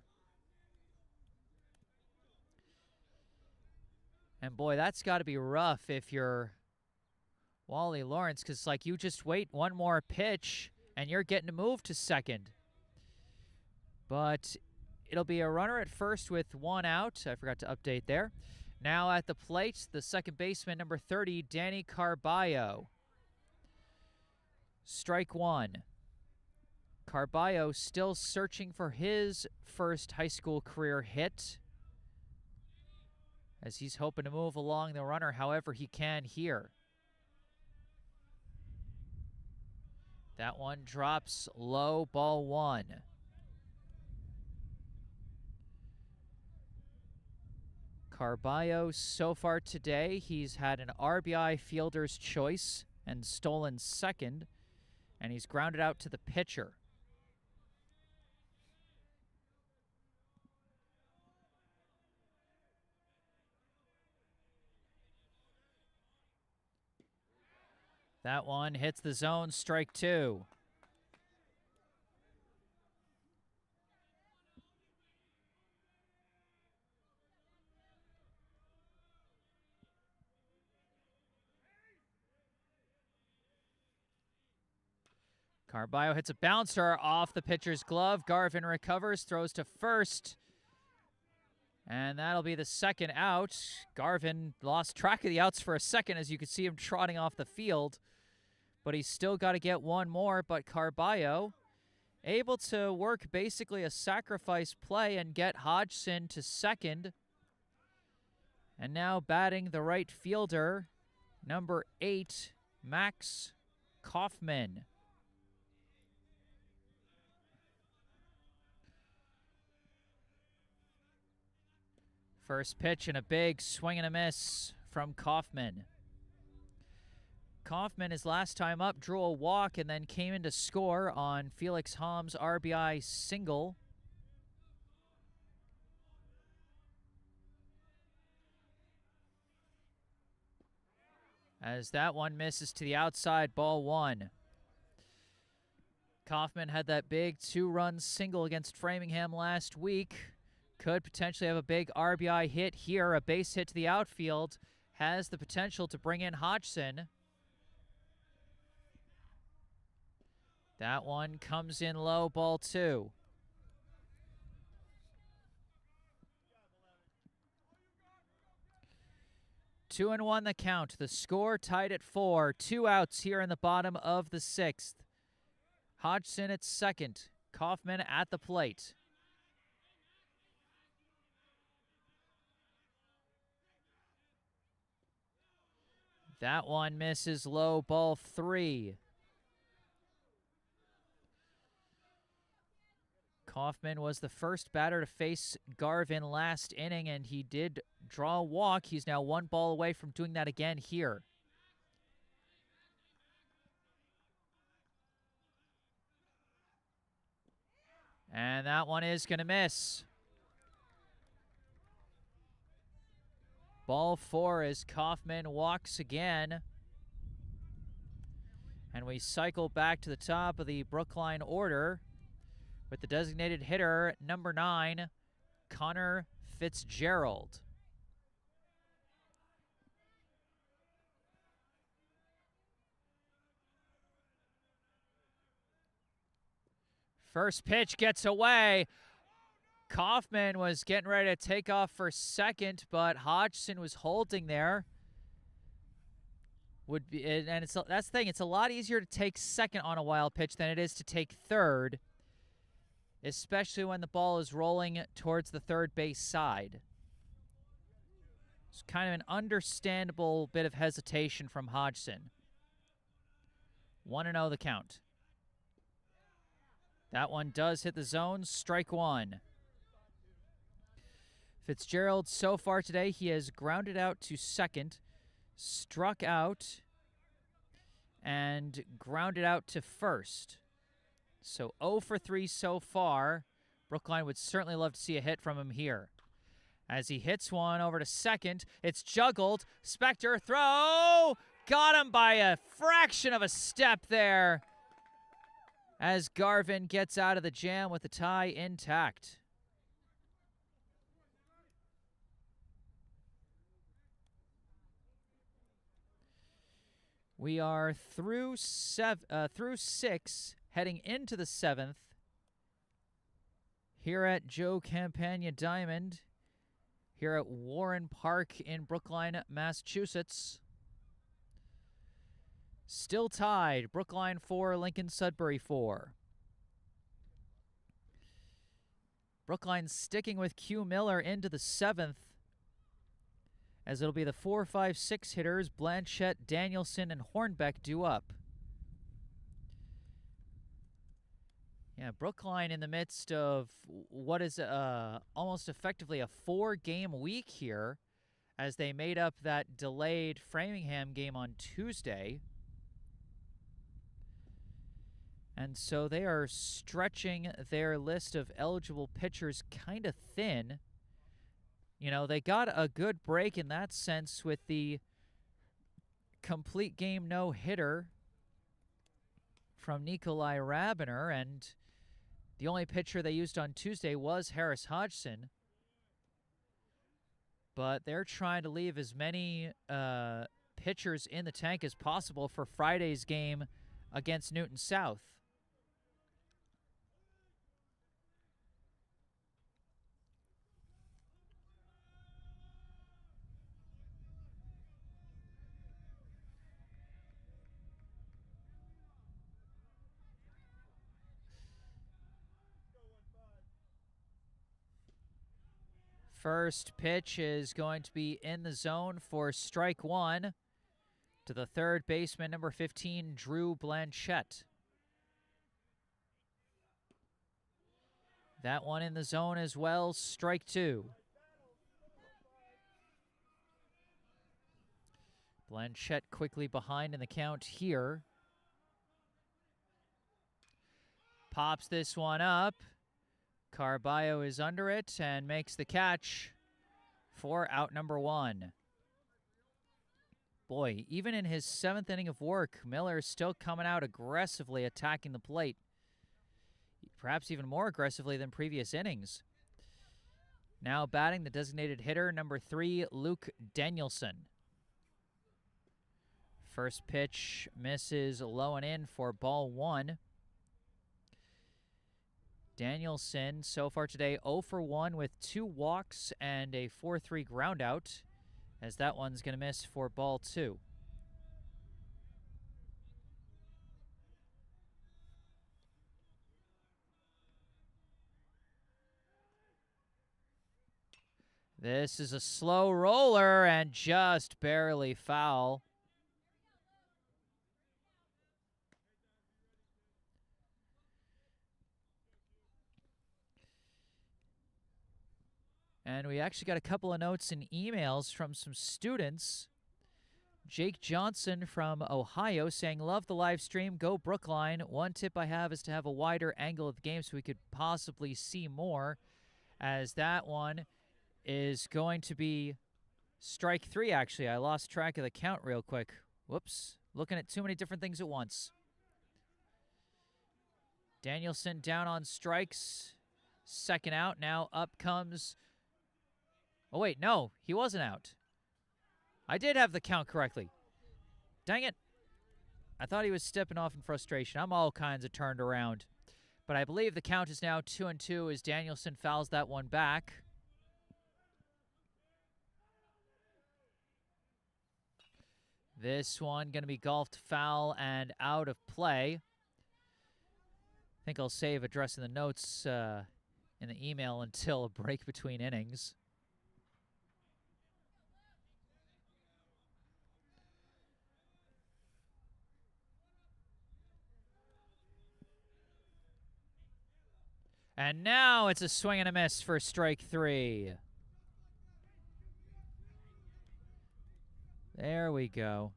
And boy, that's got to be rough if you're Wally Lawrence, because like you just wait one more pitch and you're getting to move to second. But it'll be a runner at first with 1 out. I forgot to update there. Now at the plate, the second baseman, number 30, Danny Carballo. Strike 1. Carballo still searching for his first high school career hit, as he's hoping to move along the runner however he can here. That one drops low, ball 1. Carballo, so far today, he's had an RBI fielder's choice and stolen second, and he's grounded out to the pitcher. That one hits the zone, strike 2. Carballo hits a bouncer off the pitcher's glove. Garvin recovers, throws to first. And that'll be the second out. Garvin lost track of the outs for a second as you could see him trotting off the field. But he's still got to get one more. But Carballo able to work basically a sacrifice play and get Hodgson to second. And now batting the right fielder, number 8, Max Kaufman. First pitch and a big swing and a miss from Kaufman. Kaufman, his last time up, drew a walk and then came in to score on Felix Hom's RBI single. As that one misses to the outside, ball 1. Kaufman had that big 2-run single against Framingham last week. Could potentially have a big RBI hit here. A base hit to the outfield. Has the potential to bring in Hodgson. That one comes in low, ball 2. Two and 1 the count. The score tied at 4. 2 outs here in the bottom of the 6th. Hodgson at second. Kaufman at the plate. That one misses low, ball 3. Kaufman was the first batter to face Garvin last inning, and he did draw a walk. He's now one ball away from doing that again here. And that one is going to miss. Ball 4 as Kaufman walks again. And we cycle back to the top of the Brookline order with the designated hitter, number 9, Connor Fitzgerald. First pitch gets away. Kaufman was getting ready to take off for second, but Hodgson was holding there. And that's the thing. It's a lot easier to take second on a wild pitch than it is to take third, especially when the ball is rolling towards the third base side. It's kind of an understandable bit of hesitation from Hodgson. 1-0 the count. That one does hit the zone. Strike 1. Fitzgerald, so far today, he has grounded out to second, struck out, and grounded out to first. So 0 for 3 so far. Brookline would certainly love to see a hit from him here. As he hits one over to second, it's juggled. Spector throw! Got him by a fraction of a step there, as Garvin gets out of the jam with the tie intact. We are through 6, heading into the 7th, here at Joe Campagna Diamond, here at Warren Park in Brookline, Massachusetts. Still tied, Brookline 4, Lincoln-Sudbury 4. Brookline sticking with Q Miller into the 7th, as it'll be the 4, 5, 6 hitters, Blanchette, Danielson, and Hornbeck due up. Yeah, Brookline in the midst of what is almost effectively a 4-game week here, as they made up that delayed Framingham game on Tuesday. And so they are stretching their list of eligible pitchers kind of thin. You know, they got a good break in that sense with the complete game no-hitter from Nikolai Rabiner, and the only pitcher they used on Tuesday was Harris Hodgson. But they're trying to leave as many pitchers in the tank as possible for Friday's game against Newton South. First pitch is going to be in the zone for strike 1 to the third baseman, number 15, Drew Blanchette. That one in the zone as well, strike 2. Blanchette quickly behind in the count here. Pops this one up. Carballo is under it and makes the catch for out number 1. Boy, even in his 7th inning of work, Miller is still coming out aggressively attacking the plate. Perhaps even more aggressively than previous innings. Now batting the designated hitter, number 3, Luke Danielson. First pitch misses low and in for ball 1. Danielson, so far today, 0 for 1 with 2 walks and a 4-3 groundout, as that one's going to miss for ball 2. This is a slow roller and just barely foul. And we actually got a couple of notes and emails from some students. Jake Johnson from Ohio saying, love the live stream. Go Brookline. One tip I have is to have a wider angle of the game so we could possibly see more, as that one is going to be strike 3, actually. I lost track of the count real quick. Whoops. Looking at too many different things at once. Danielson down on strikes. Second out. Now up comes... Oh, wait. No, he wasn't out. I did have the count correctly. Dang it. I thought he was stepping off in frustration. I'm all kinds of turned around. But I believe the count is now 2-2 as Danielson fouls that one back. This one going to be golfed foul and out of play. I think I'll save addressing the notes in the email until a break between innings. And now it's a swing and a miss for strike 3. There we go.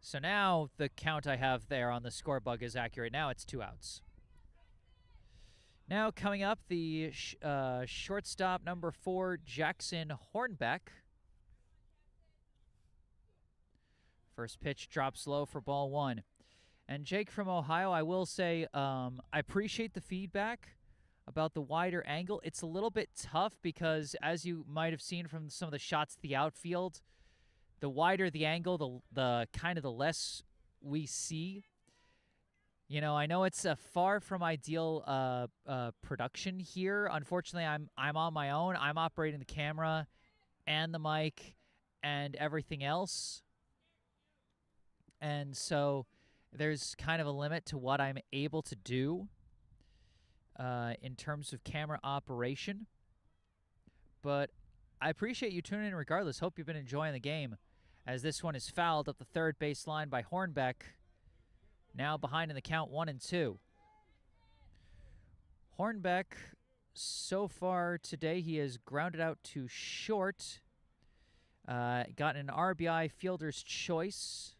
So now the count I have there on the score bug is accurate. Now it's 2 outs. Now coming up, the shortstop number 4, Jackson Hornbeck. First pitch drops low for ball 1. And Jake from Ohio, I will say I appreciate the feedback about the wider angle. It's a little bit tough because, as you might have seen from some of the shots to the outfield, the wider the angle, the kind of the less we see. You know, I know it's a far from ideal production here. Unfortunately, I'm on my own. I'm operating the camera and the mic and everything else. And so there's kind of a limit to what I'm able to do in terms of camera operation. But I appreciate you tuning in regardless. Hope you've been enjoying the game, as this one is fouled up the third base line by Hornbeck. Now behind in the count 1-2. Hornbeck, so far today, he has grounded out to short. Gotten an RBI fielder's choice.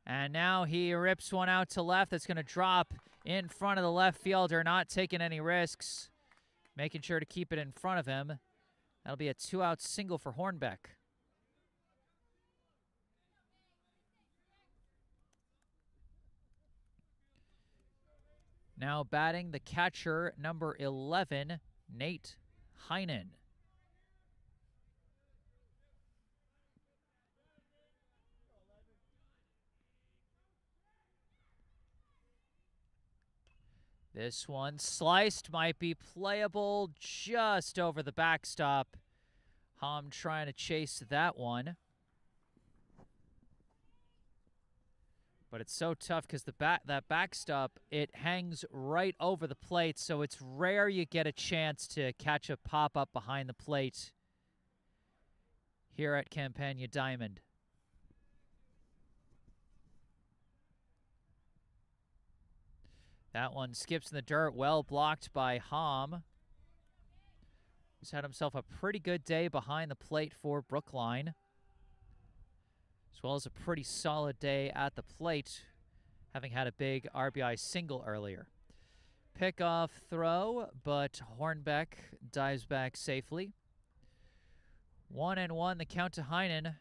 And now he rips one out to left that's going to drop in front of the left fielder, not taking any risks, making sure to keep it in front of him. That'll be a 2-out single for Hornbeck. Now batting the catcher, number 11, Nate Heinen. This one sliced, might be playable, just over the backstop. Hom trying to chase that one. But it's so tough because that backstop, it hangs right over the plate, so it's rare you get a chance to catch a pop-up behind the plate here at Campagna Diamond. That one skips in the dirt, well blocked by Hom. He's had himself a pretty good day behind the plate for Brookline, as well as a pretty solid day at the plate, having had a big RBI single earlier. Pickoff throw, but Hornbeck dives back safely. 1-1, the count to Heinen.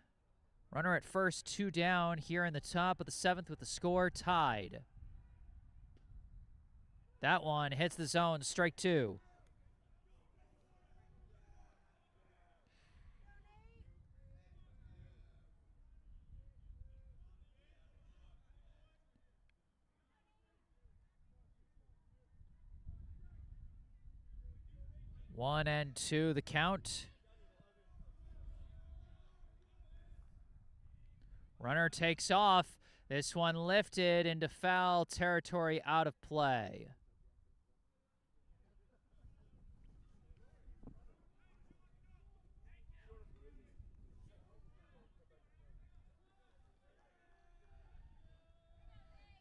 Runner at first, 2 down here in the top of the 7th with the score tied. That one hits the zone, strike 2. One and two, the count. Runner takes off. This one lifted into foul territory, out of play.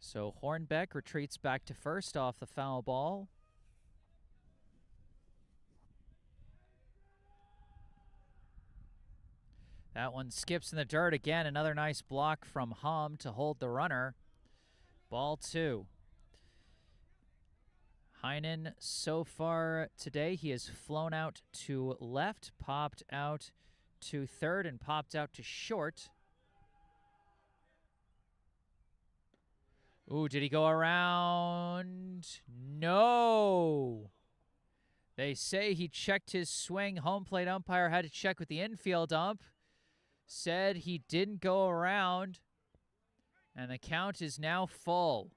So Hornbeck retreats back to first off the foul ball. That one skips in the dirt again. Another nice block from Hum to hold the runner. Ball 2. Heinen, so far today, he has flown out to left, popped out to third, and popped out to short. Ooh, did he go around? No. They say he checked his swing. Home plate umpire had to check with the infield ump. Said he didn't go around. And the count is now full.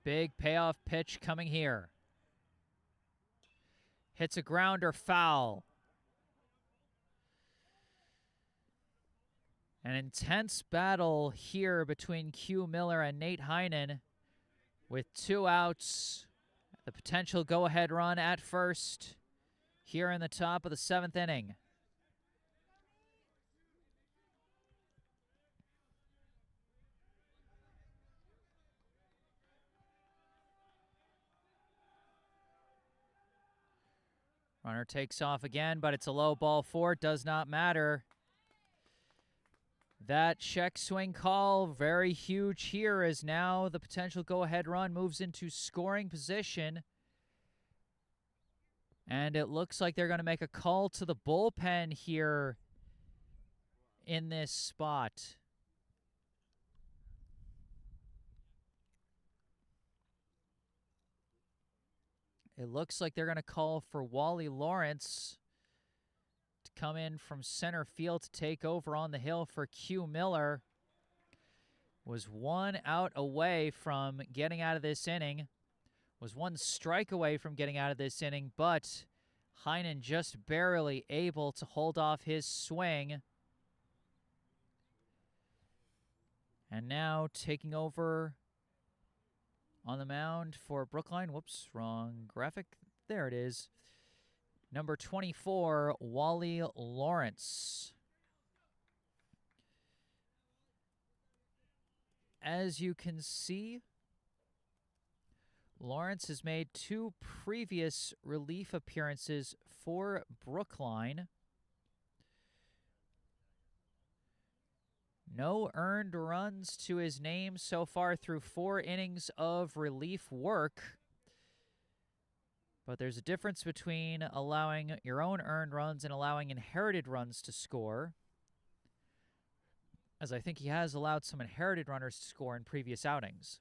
Big payoff pitch coming here. Hits a grounder, foul. An intense battle here between Q Miller and Nate Heinen with 2 outs. The potential go-ahead run at first here in the top of the 7th inning. Runner takes off again, but it's a low ball 4. It does not matter. That check swing call, very huge here, as now the potential go-ahead run moves into scoring position. And it looks like they're going to make a call to the bullpen here in this spot. It looks like they're going to call for Wally Lawrence to come in from center field to take over on the hill for Q Miller. Was 1 out away from getting out of this inning. Was 1 strike away from getting out of this inning, but Heinen just barely able to hold off his swing. And now taking over on the mound for Brookline. Whoops, wrong graphic. There it is. Number 24, Wally Lawrence. As you can see, Lawrence has made 2 previous relief appearances for Brookline. No earned runs to his name so far through 4 innings of relief work. But there's a difference between allowing your own earned runs and allowing inherited runs to score, as I think he has allowed some inherited runners to score in previous outings.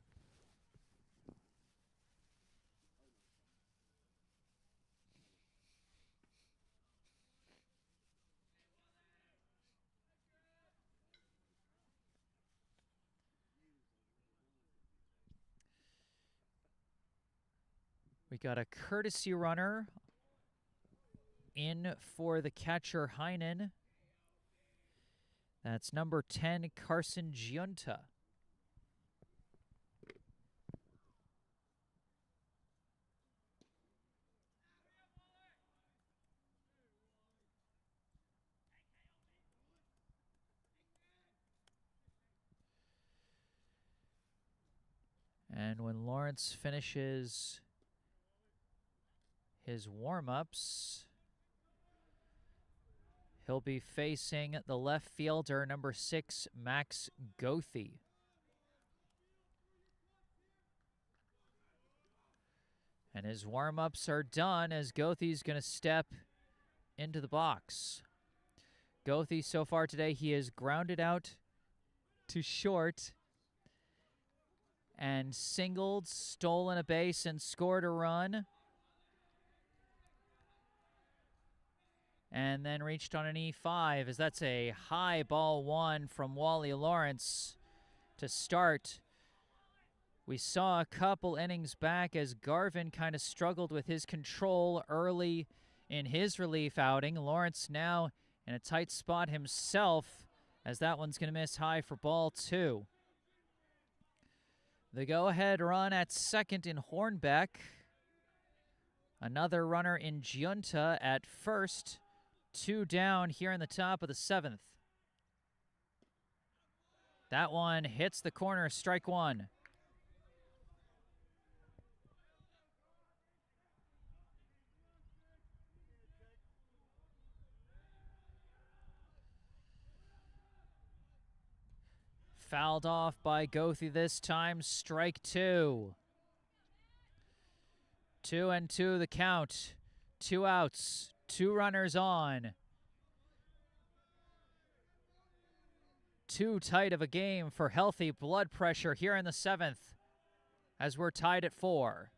We got a courtesy runner in for the catcher Heinen. That's number 10, Carson Giunta. And when Lawrence finishes his warm-ups, he'll be facing the left fielder, number 6, Max Goethe. And his warm-ups are done as Goethe's going to step into the box. Goethe, so far today, he has grounded out to short and singled, stolen a base, and scored a run. And then reached on an E5, as that's a high ball 1 from Wally Lawrence to start. We saw a couple innings back as Garvin kind of struggled with his control early in his relief outing. Lawrence now in a tight spot himself, as that one's going to miss high for ball 2. The go-ahead run at second in Hornbeck. Another runner in Giunta at first. 2 down here in the top of the 7th. That one hits the corner, strike one. Fouled off by Goethe this time, strike two. 2-2 the count. 2 outs, 2 runners on. Too tight of a game for healthy blood pressure here in the 7th as we're tied at 4.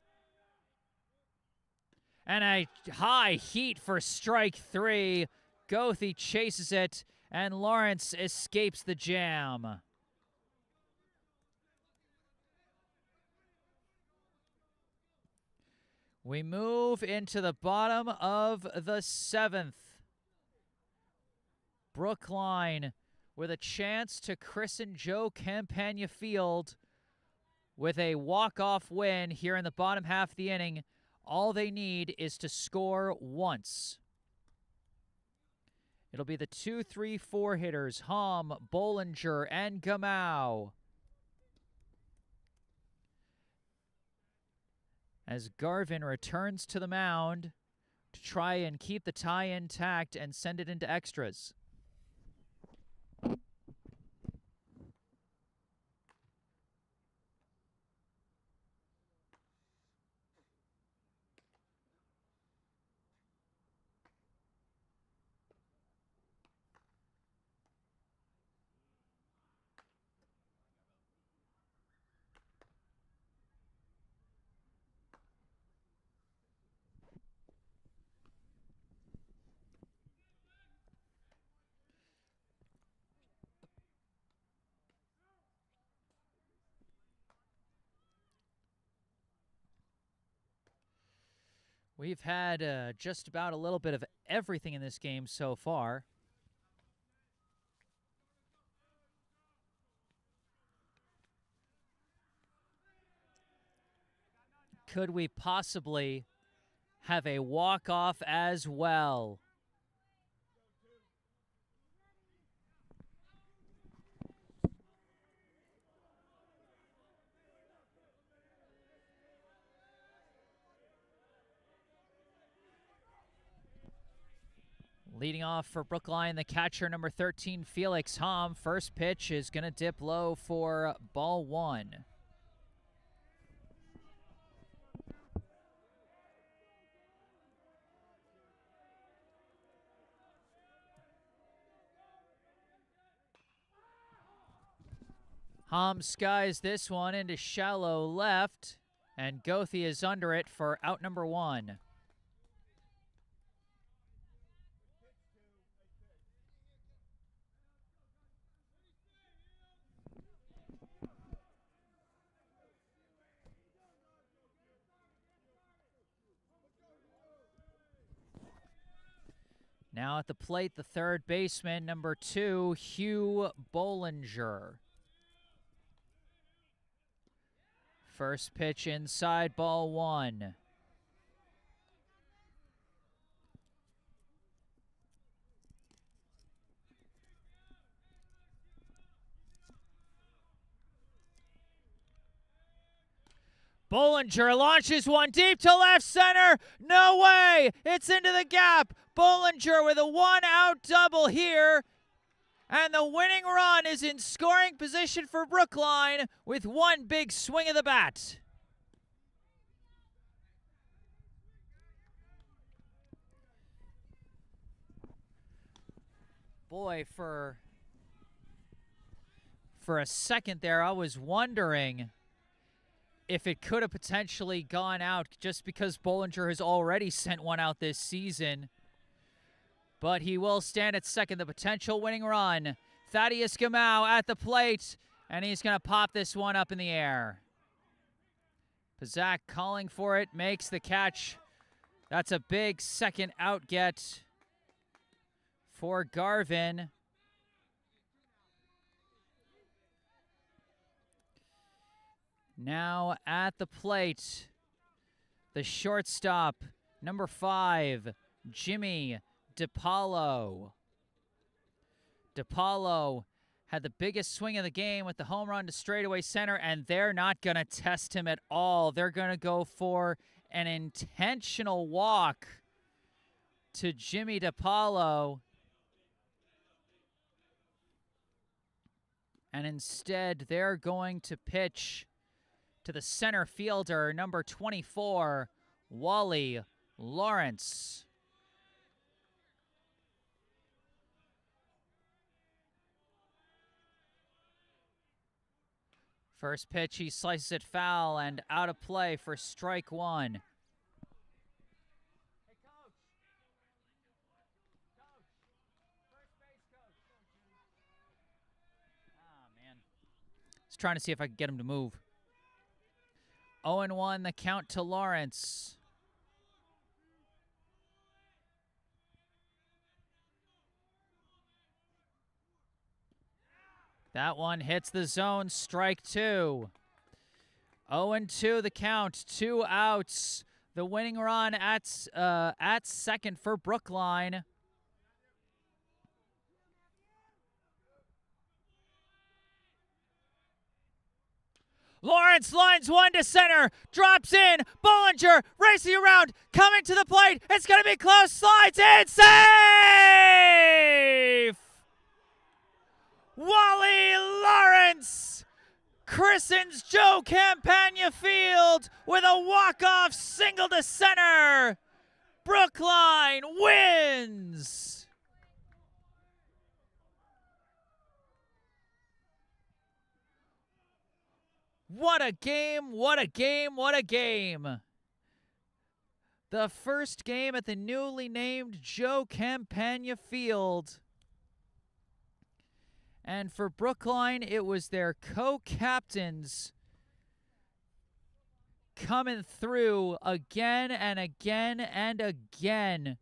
And a high heat for strike 3. Goethe chases it, and Lawrence escapes the jam. We move into the bottom of the 7th. Brookline with a chance to christen Joe Campagna Field with a walk-off win here in the bottom half of the inning. All they need is to score once. It'll be the 2-3-4 hitters, Hom, Bollinger, and Gamau. As Garvin returns to the mound to try and keep the tie intact and send it into extras. We've had just about a little bit of everything in this game so far. Could we possibly have a walk-off as well? Leading off for Brookline, the catcher, number 13, Felix Hom. First pitch is going to dip low for ball 1. Hom skies this one into shallow left, and Goethe is under it for out number 1. Now at the plate, the third baseman, number 2, Hugh Bollinger. First pitch inside, ball 1. Bollinger launches one deep to left center. No way! It's into the gap. Bollinger with a 1-out double here. And the winning run is in scoring position for Brookline with one big swing of the bat. Boy, for a second there, I was wondering if it could have potentially gone out just because Bollinger has already sent one out this season. But he will stand at second, the potential winning run. Thaddeus Gamau at the plate, and he's going to pop this one up in the air. Pazak calling for it, makes the catch. That's a big second out get for Garvin. Now at the plate, the shortstop, number 5, Jimmy DiPaolo. DiPaolo had the biggest swing of the game with the home run to straightaway center, and they're not going to test him at all. They're going to go for an intentional walk to Jimmy DiPaolo. And instead, they're going to pitch to the center fielder, number 24, Wally Lawrence. First pitch, he slices it foul and out of play for strike one. Hey, coach. Coach. First base coach. Ah, man. Just trying to see if I can get him to move. 0-1, the count to Lawrence. That one hits the zone, strike two. 0-2 the count, 2 outs. The winning run at second for Brookline. Lawrence lines one to center, drops in, Bollinger racing around, coming to the plate, it's going to be close, slides in, safe! Wally Lawrence christens Joe Campagna Field with a walk-off single to center. Brookline wins! What a game, what a game, what a game. The first game at the newly named Joe Campagna Field. And for Brookline, it was their co-captains coming through again and again and again.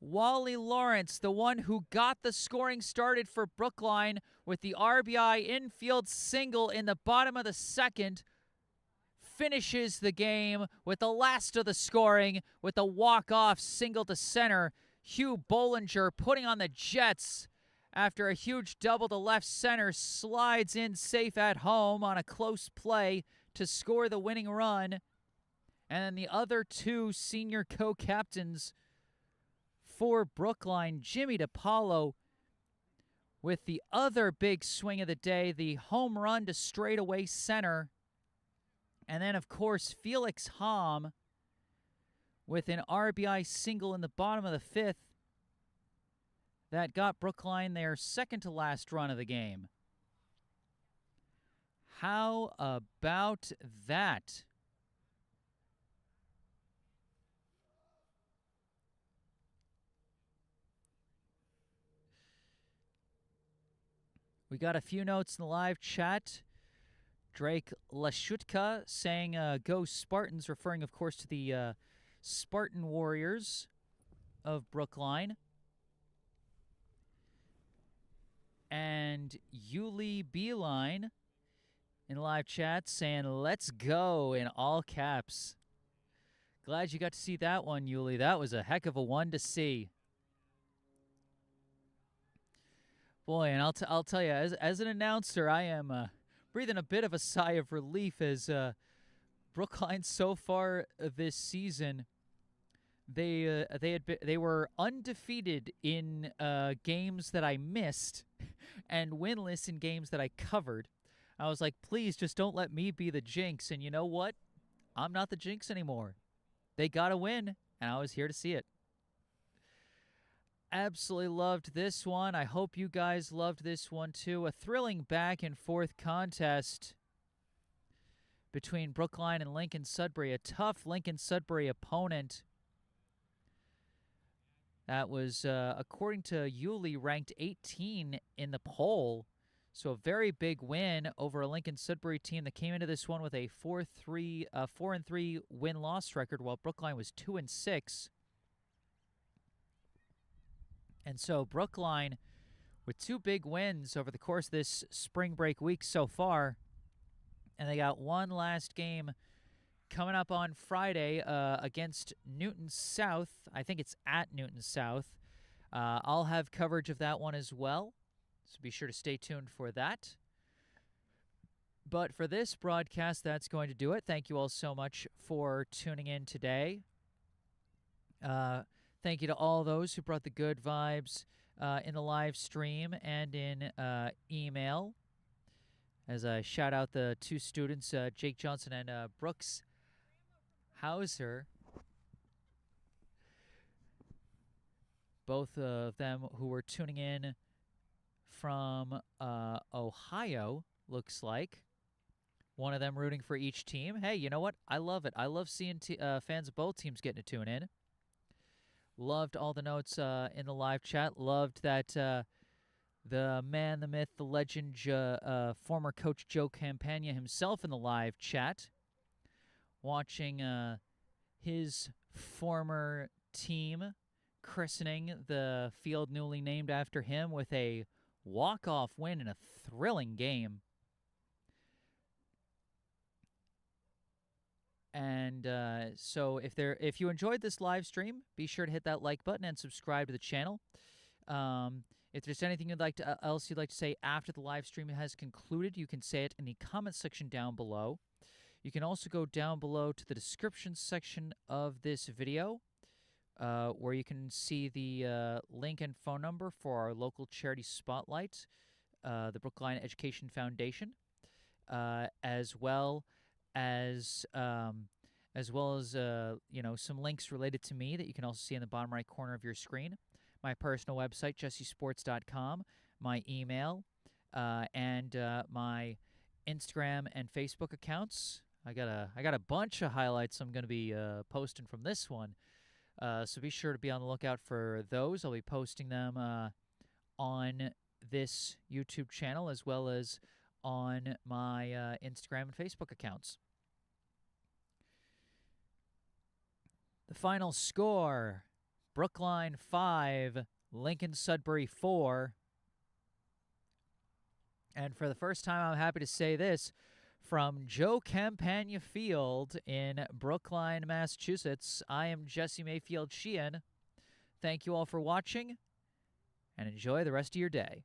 Wally Lawrence, the one who got the scoring started for Brookline with the RBI infield single in the bottom of the second, finishes the game with the last of the scoring with a walk-off single to center. Hugh Bollinger putting on the Jets after a huge double to left center, slides in safe at home on a close play to score the winning run. And then the other two senior co-captains for Brookline, Jimmy DiPaolo with the other big swing of the day, the home run to straightaway center. And then, of course, Felix Hom with an RBI single in the bottom of the fifth that got Brookline their second to last run of the game. How about that? We got a few notes in the live chat. Drake Lashutka saying, go Spartans, referring, of course, to the Spartan Warriors of Brookline. And Yuli Beeline in live chat saying, let's go, in all caps. Glad you got to see that one, Yuli. That was a heck of a one to see. Boy, and I'll tell you, as an announcer, I am breathing a bit of a sigh of relief as Brookline so far this season, they were undefeated in games that I missed and winless in games that I covered. I was like, please just don't let me be the jinx. And you know what? I'm not the jinx anymore. They got to win, and I was here to see it. Absolutely loved this one. I hope you guys loved this one too. A thrilling back and forth contest between Brookline and Lincoln-Sudbury. A tough Lincoln-Sudbury opponent that was, according to Yuli, ranked 18 in the poll. So a very big win over a Lincoln-Sudbury team that came into this one with a 4-3 win-loss record, while Brookline was 2-6. And so Brookline, with two big wins over the course of this spring break week so far, and they got one last game coming up on Friday against Newton South. I think it's at Newton South. I'll have coverage of that one as well. So be sure to stay tuned for that. But for this broadcast, that's going to do it. Thank you all so much for tuning in today. Thank you to all those who brought the good vibes in the live stream and in email. As I shout out the two students, Jake Johnson and Brooks Hauser. Both of them who were tuning in from Ohio, looks like. One of them rooting for each team. Hey, you know what? I love it. I love seeing fans of both teams getting to tune in. Loved all the notes in the live chat. Loved that the man, the myth, the legend, former coach Joe Campagna himself in the live chat. Watching his former team christening the field newly named after him with a walk-off win in a thrilling game. And so if you enjoyed this live stream, be sure to hit that like button and subscribe to the channel. If there's anything else you'd like to say after the live stream has concluded, you can say it in the comment section down below. You can also go down below to the description section of this video, where you can see the link and phone number for our local charity spotlight, the Brookline Education Foundation, as well as some links related to me that you can also see in the bottom right corner of your screen. My personal website, jessesports.com, my email, and my Instagram and Facebook accounts. I got a bunch of highlights I'm going to be posting from this one, so be sure to be on the lookout for those. I'll be posting them on this YouTube channel as well as on my Instagram and Facebook accounts. The final score, Brookline 5, Lincoln-Sudbury 4. And for the first time, I'm happy to say this, from Joe Campagna Field in Brookline, Massachusetts, I am Jesse Mayfield-Sheehan. Thank you all for watching, and enjoy the rest of your day.